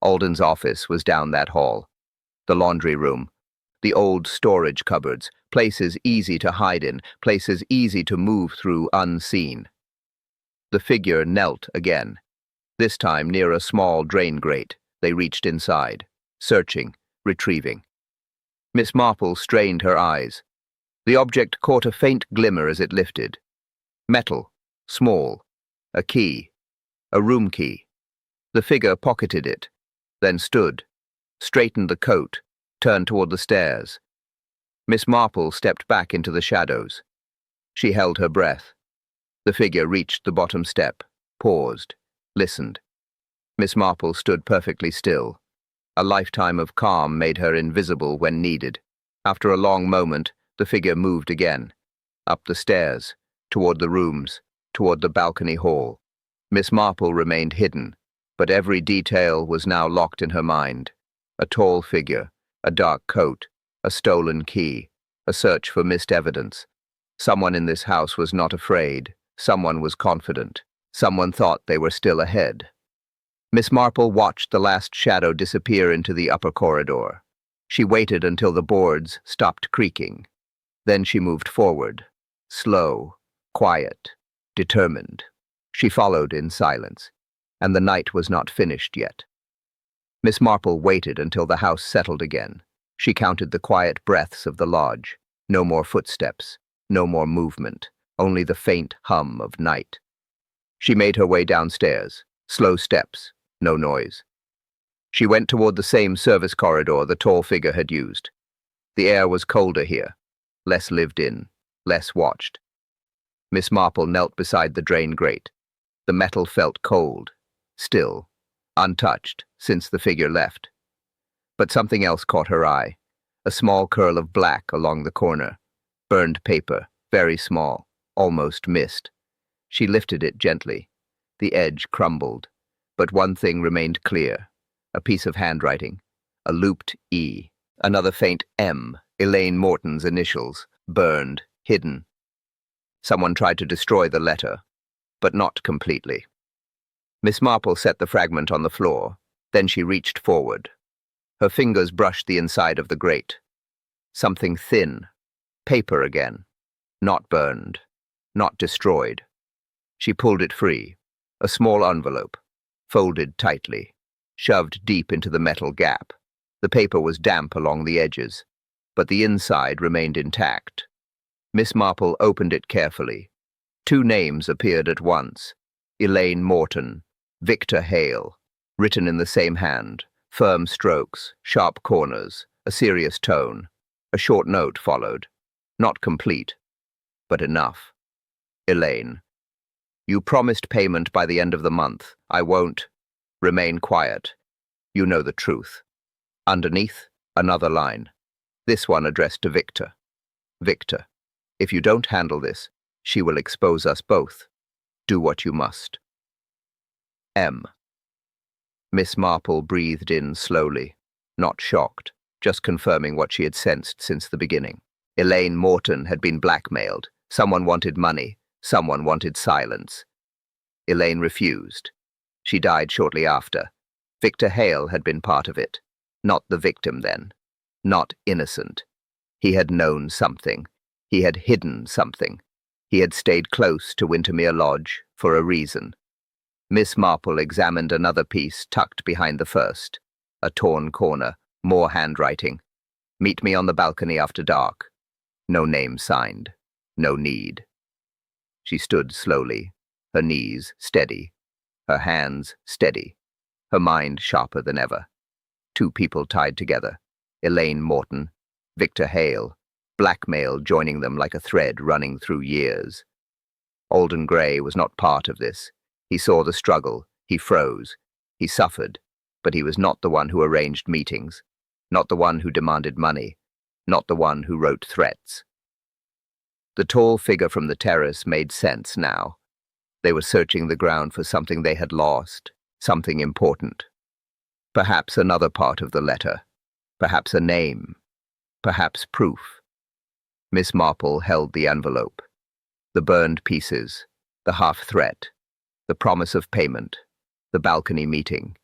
Alden's office was down that hall. The laundry room. The old storage cupboards, places easy to hide in, places easy to move through unseen. The figure knelt again. This time near a small drain grate. They reached inside, searching, retrieving. Miss Marple strained her eyes. The object caught a faint glimmer as it lifted. Metal, small, a key, a room key. The figure pocketed it, then stood, straightened the coat, turned toward the stairs. Miss Marple stepped back into the shadows. She held her breath. The figure reached the bottom step, paused, listened. Miss Marple stood perfectly still. A lifetime of calm made her invisible when needed. After a long moment, the figure moved again. Up the stairs, toward the rooms, toward the balcony hall. Miss Marple remained hidden, but every detail was now locked in her mind. A tall figure, a dark coat, a stolen key, a search for missed evidence. Someone in this house was not afraid. Someone was confident. Someone thought they were still ahead. Miss Marple watched the last shadow disappear into the upper corridor. She waited until the boards stopped creaking. Then she moved forward, slow, quiet, determined. She followed in silence, and the night was not finished yet. Miss Marple waited until the house settled again. She counted the quiet breaths of the lodge. No more footsteps, no more movement, only the faint hum of night. She made her way downstairs, slow steps, no noise. She went toward the same service corridor the tall figure had used. The air was colder here, less lived in, less watched. Miss Marple knelt beside the drain grate. The metal felt cold, still, untouched since the figure left. But something else caught her eye, a small curl of black along the corner. Burned paper, very small, almost missed. She lifted it gently. The edge crumbled, but one thing remained clear. A piece of handwriting, a looped E, another faint M, Elaine Morton's initials, burned, hidden. Someone tried to destroy the letter, but not completely. Miss Marple set the fragment on the floor. Then she reached forward. Her fingers brushed the inside of the grate. Something thin. Paper again. Not burned. Not destroyed. She pulled it free. A small envelope. Folded tightly. Shoved deep into the metal gap. The paper was damp along the edges, but the inside remained intact. Miss Marple opened it carefully. 2 names appeared at once. Elaine Morton, Victor Hale, written in the same hand. Firm strokes, sharp corners, a serious tone. A short note followed. Not complete, but enough. Elaine, you promised payment by the end of the month. I won't. Remain quiet. You know the truth. Underneath, another line. This one addressed to Victor. Victor, if you don't handle this, she will expose us both. Do what you must. M. Miss Marple breathed in slowly, not shocked, just confirming what she had sensed since the beginning. Elaine Morton had been blackmailed. Someone wanted money. Someone wanted silence. Elaine refused. She died shortly after. Victor Hale had been part of it. Not the victim then. Not innocent. He had known something. He had hidden something. He had stayed close to Windermere Lodge for a reason. Miss Marple examined another piece tucked behind the first. A torn corner, more handwriting. Meet me on the balcony after dark. No name signed. No need. She stood slowly, her knees steady, her hands steady, her mind sharper than ever. 2 people tied together. Elaine Morton, Victor Hale, blackmail joining them like a thread running through years. Alden Gray was not part of this. He saw the struggle. He froze. He suffered. But he was not the one who arranged meetings. Not the one who demanded money. Not the one who wrote threats. The tall figure from the terrace made sense now. They were searching the ground for something they had lost, something important. Perhaps another part of the letter. Perhaps a name. Perhaps proof. Miss Marple held the envelope. The burned pieces, the half-threat, the promise of payment, the balcony meeting.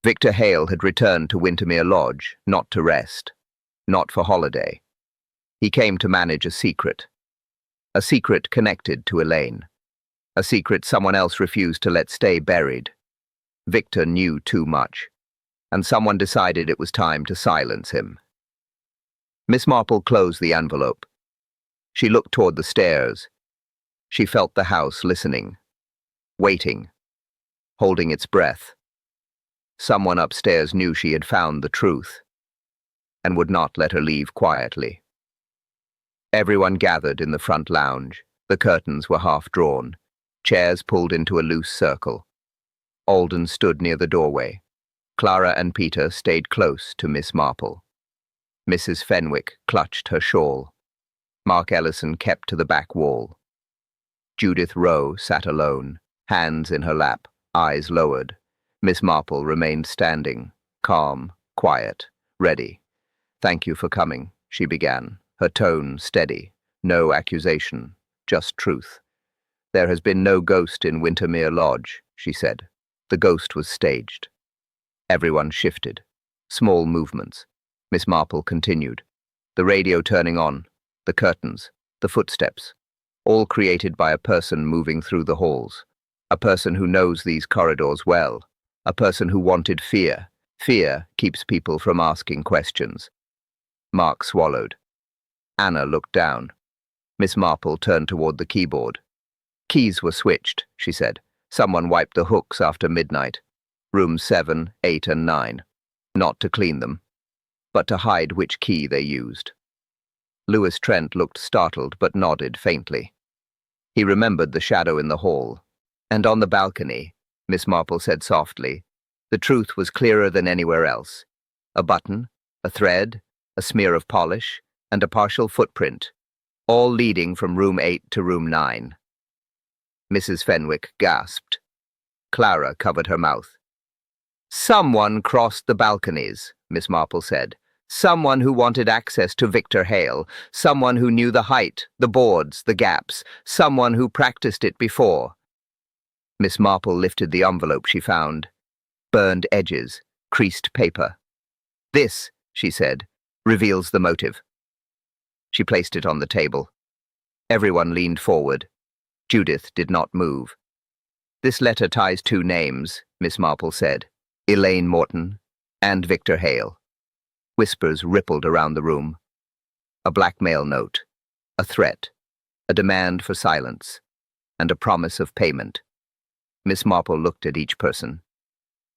Victor Hale had returned to Windermere Lodge, not to rest, not for holiday. He came to manage a secret connected to Elaine, a secret someone else refused to let stay buried. Victor knew too much, and someone decided it was time to silence him. Miss Marple closed the envelope. She looked toward the stairs. She felt the house listening, waiting, holding its breath. Someone upstairs knew she had found the truth. and would not let her leave quietly. Everyone gathered in the front lounge. The curtains were half drawn, chairs pulled into a loose circle. Alden stood near the doorway. Clara and Peter stayed close to Miss Marple. Mrs. Fenwick clutched her shawl. Mark Ellison kept to the back wall. Judith Rowe sat alone, hands in her lap, eyes lowered. Miss Marple remained standing, calm, quiet, ready. "Thank you for coming," she began, her tone steady. No accusation, just truth. "There has been no ghost in Wintermere Lodge," she said. The ghost was staged. Everyone shifted. Small movements. Miss Marple continued. The radio turning on, the curtains, the footsteps, all created by a person moving through the halls. A person who knows these corridors well. A person who wanted fear. Fear keeps people from asking questions. Mark swallowed. Anna looked down. Miss Marple turned toward the keyboard. "Keys were switched," she said. "Someone wiped the hooks after midnight. Rooms 7, 8, and 9. Not to clean them, but to hide which key they used." Lewis Trent looked startled but nodded faintly. He remembered the shadow in the hall. "And on the balcony," Miss Marple said softly, "the truth was clearer than anywhere else. A button, a thread, a smear of polish, and a partial footprint, all leading from room 8 to room 9. Mrs. Fenwick gasped. Clara covered her mouth. "Someone crossed the balconies," Miss Marple said. "Someone who wanted access to Victor Hale. Someone who knew the height, the boards, the gaps. Someone who practiced it before." Miss Marple lifted the envelope she found. Burned edges, creased paper. "This," she said, "reveals the motive." She placed it on the table. Everyone leaned forward. Judith did not move. "This letter ties two names," Miss Marple said. "Elaine Morton and Victor Hale." Whispers rippled around the room. A blackmail note, a threat, a demand for silence, and a promise of payment. Miss Marple looked at each person,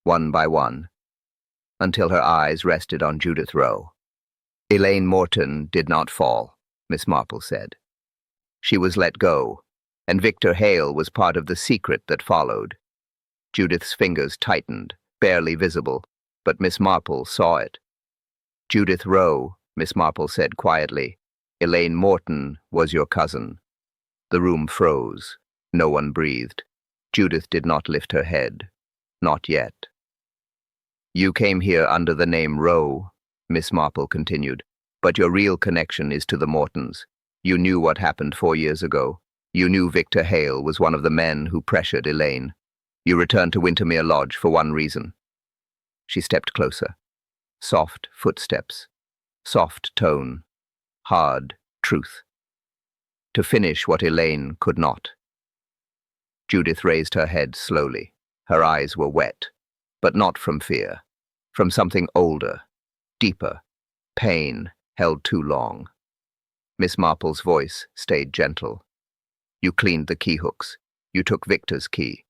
one by one, until her eyes rested on Judith Rowe. "Elaine Morton did not fall," Miss Marple said. "She was let go, and Victor Hale was part of the secret that followed." Judith's fingers tightened, barely visible, but Miss Marple saw it. "Judith Rowe," Miss Marple said quietly, "Elaine Morton was your cousin." The room froze. No one breathed. Judith did not lift her head. Not yet. "You came here under the name Rowe," Miss Marple continued, "but your real connection is to the Mortons. You knew what happened 4 years ago. You knew Victor Hale was one of the men who pressured Elaine. You returned to Wintermere Lodge for one reason." She stepped closer. Soft footsteps. Soft tone. Hard truth. To finish what Elaine could not. Judith raised her head slowly. Her eyes were wet, but not from fear. From something older, deeper. Pain held too long. Miss Marple's voice stayed gentle. "You cleaned the key hooks. You took Victor's key.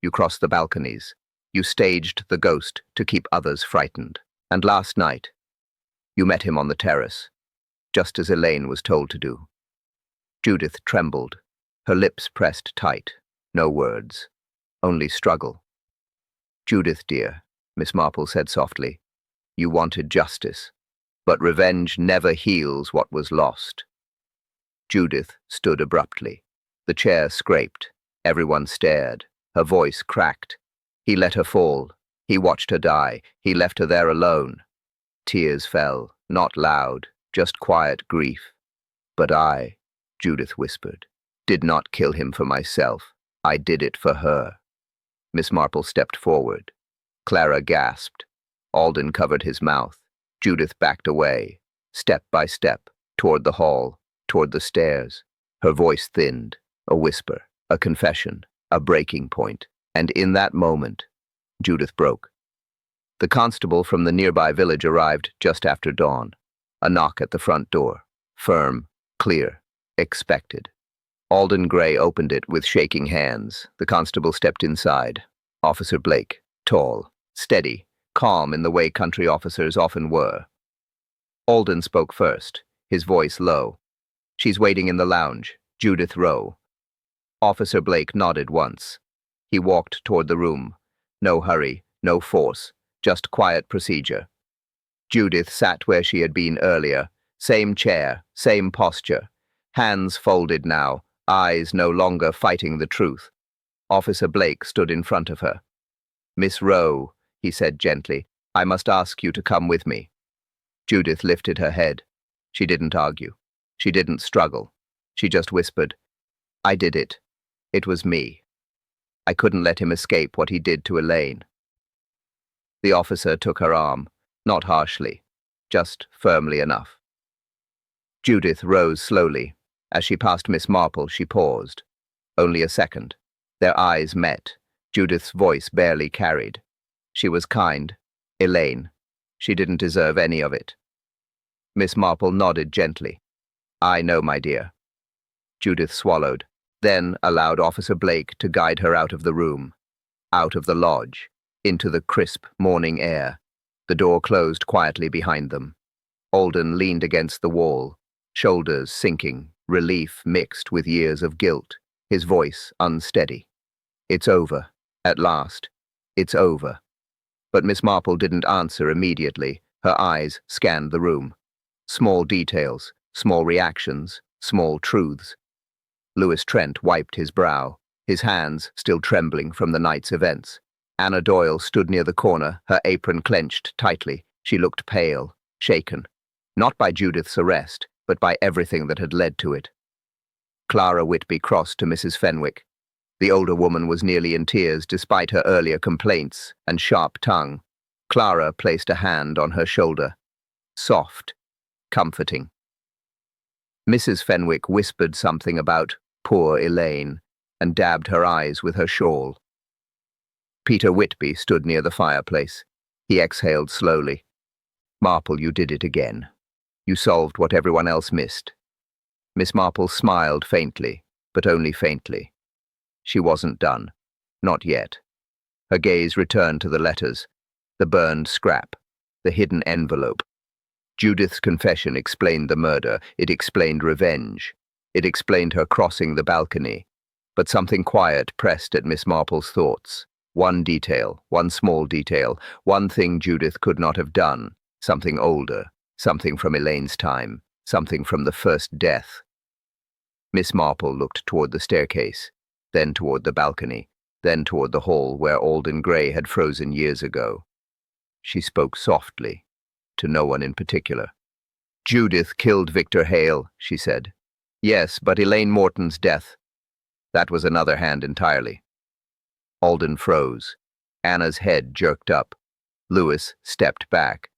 You crossed the balconies. You staged the ghost to keep others frightened. And last night, you met him on the terrace, just as Elaine was told to do." Judith trembled, her lips pressed tight. No words, only struggle. "Judith, dear," Miss Marple said softly, "you wanted justice, but revenge never heals what was lost." Judith stood abruptly. The chair scraped. Everyone stared. Her voice cracked. He let her fall. He watched her die. He left her there alone. Tears fell, not loud, just quiet grief. "But I," Judith whispered, "did not kill him for myself. I did it for her." Miss Marple stepped forward. Clara gasped. Alden covered his mouth. Judith backed away, step by step, toward the hall, toward the stairs. Her voice thinned, a whisper, a confession, a breaking point. And in that moment, Judith broke. The constable from the nearby village arrived just after dawn. A knock at the front door. Firm, clear, expected. Alden Gray opened it with shaking hands. The constable stepped inside. Officer Blake, tall, steady, calm in the way country officers often were. Alden spoke first, his voice low. "She's waiting in the lounge, Judith Rowe." Officer Blake nodded once. He walked toward the room. No hurry, no force, just quiet procedure. Judith sat where she had been earlier, same chair, same posture. Hands folded now, eyes no longer fighting the truth. Officer Blake stood in front of her. "Miss Rowe," he said gently, "I must ask you to come with me." Judith lifted her head. She didn't argue. She didn't struggle. She just whispered, "I did it. It was me. I couldn't let him escape what he did to Elaine." The officer took her arm, not harshly, just firmly enough. Judith rose slowly. As she passed Miss Marple, she paused. Only a second. Their eyes met. Judith's voice barely carried. She was kind. Elaine. She didn't deserve any of it. Miss Marple nodded gently. "I know, my dear." Judith swallowed, then allowed Officer Blake to guide her out of the room, out of the lodge, into the crisp morning air. The door closed quietly behind them. Alden leaned against the wall, shoulders sinking, relief mixed with years of guilt, his voice unsteady. "It's over. At last. It's over." But Miss Marple didn't answer immediately. Her eyes scanned the room. Small details, small reactions, small truths. Louis Trent wiped his brow, his hands still trembling from the night's events. Anna Doyle stood near the corner, her apron clenched tightly. She looked pale, shaken. Not by Judith's arrest, but by everything that had led to it. Clara Whitby crossed to Mrs. Fenwick. The older woman was nearly in tears despite her earlier complaints and sharp tongue. Clara placed a hand on her shoulder. Soft, comforting. Mrs. Fenwick whispered something about poor Elaine and dabbed her eyes with her shawl. Peter Whitby stood near the fireplace. He exhaled slowly. "Marple, you did it again. You solved what everyone else missed." Miss Marple smiled faintly, but only faintly. She wasn't done. Not yet. Her gaze returned to the letters, the burned scrap, the hidden envelope. Judith's confession explained the murder. It explained revenge. It explained her crossing the balcony. But something quiet pressed at Miss Marple's thoughts. One detail, one small detail, one thing Judith could not have done. Something older, something from Elaine's time, something from the first death. Miss Marple looked toward the staircase, then toward the balcony, then toward the hall where Alden Gray had frozen years ago. She spoke softly, to no one in particular. "Judith killed Victor Hale," she said. "Yes, but Elaine Morton's death, that was another hand entirely." Alden froze. Anna's head jerked up. Louis stepped back.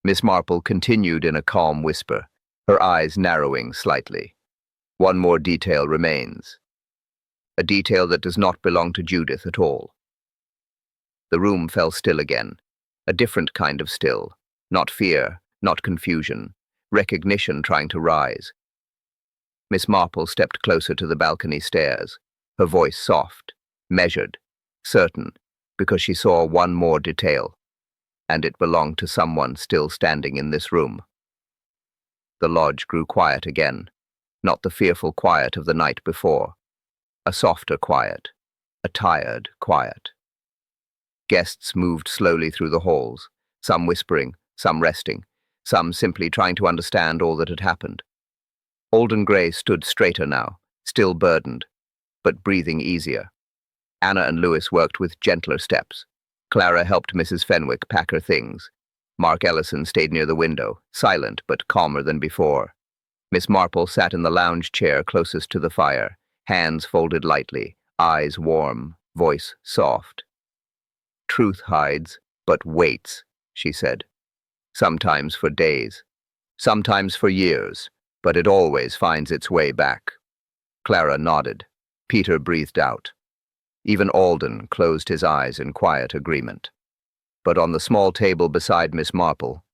Miss Marple continued in a calm whisper, her eyes narrowing slightly. "One more detail remains. A detail that does not belong to Judith at all." The room fell still again, a different kind of still. Not fear, not confusion, recognition trying to rise. Miss Marple stepped closer to the balcony stairs, her voice soft, measured, certain, because she saw one more detail, and it belonged to someone still standing in this room. The lodge grew quiet again, not the fearful quiet of the night before. A softer quiet, a tired quiet. Guests moved slowly through the halls, some whispering, some resting, some simply trying to understand all that had happened. Alden Gray stood straighter now, still burdened, but breathing easier. Anna and Louis worked with gentler steps. Clara helped Mrs. Fenwick pack her things. Mark Ellison stayed near the window, silent but calmer than before. Miss Marple sat in the lounge chair closest to the fire, hands folded lightly, eyes warm, voice soft. "Truth hides, but waits," she said. "Sometimes for days, sometimes for years, but it always finds its way back." Clara nodded. Peter breathed out. Even Alden closed his eyes in quiet agreement. But on the small table beside Miss Marple,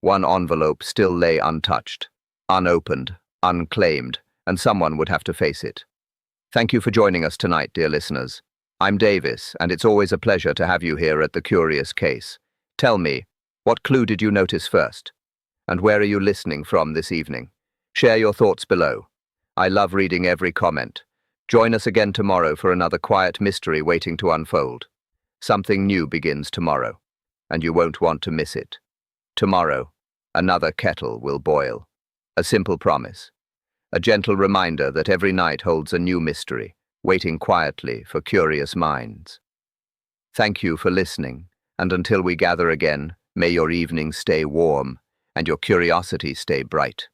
one envelope still lay untouched, unopened, unclaimed, and someone would have to face it. Thank you for joining us tonight, dear listeners. I'm Davis, and it's always a pleasure to have you here at The Curious Case. Tell me, what clue did you notice first? And where are you listening from this evening? Share your thoughts below. I love reading every comment. Join us again tomorrow for another quiet mystery waiting to unfold. Something new begins tomorrow, and you won't want to miss it. Tomorrow, another kettle will boil. A simple promise. A gentle reminder that every night holds a new mystery, waiting quietly for curious minds. Thank you for listening, and until we gather again, may your evening stay warm and your curiosity stay bright.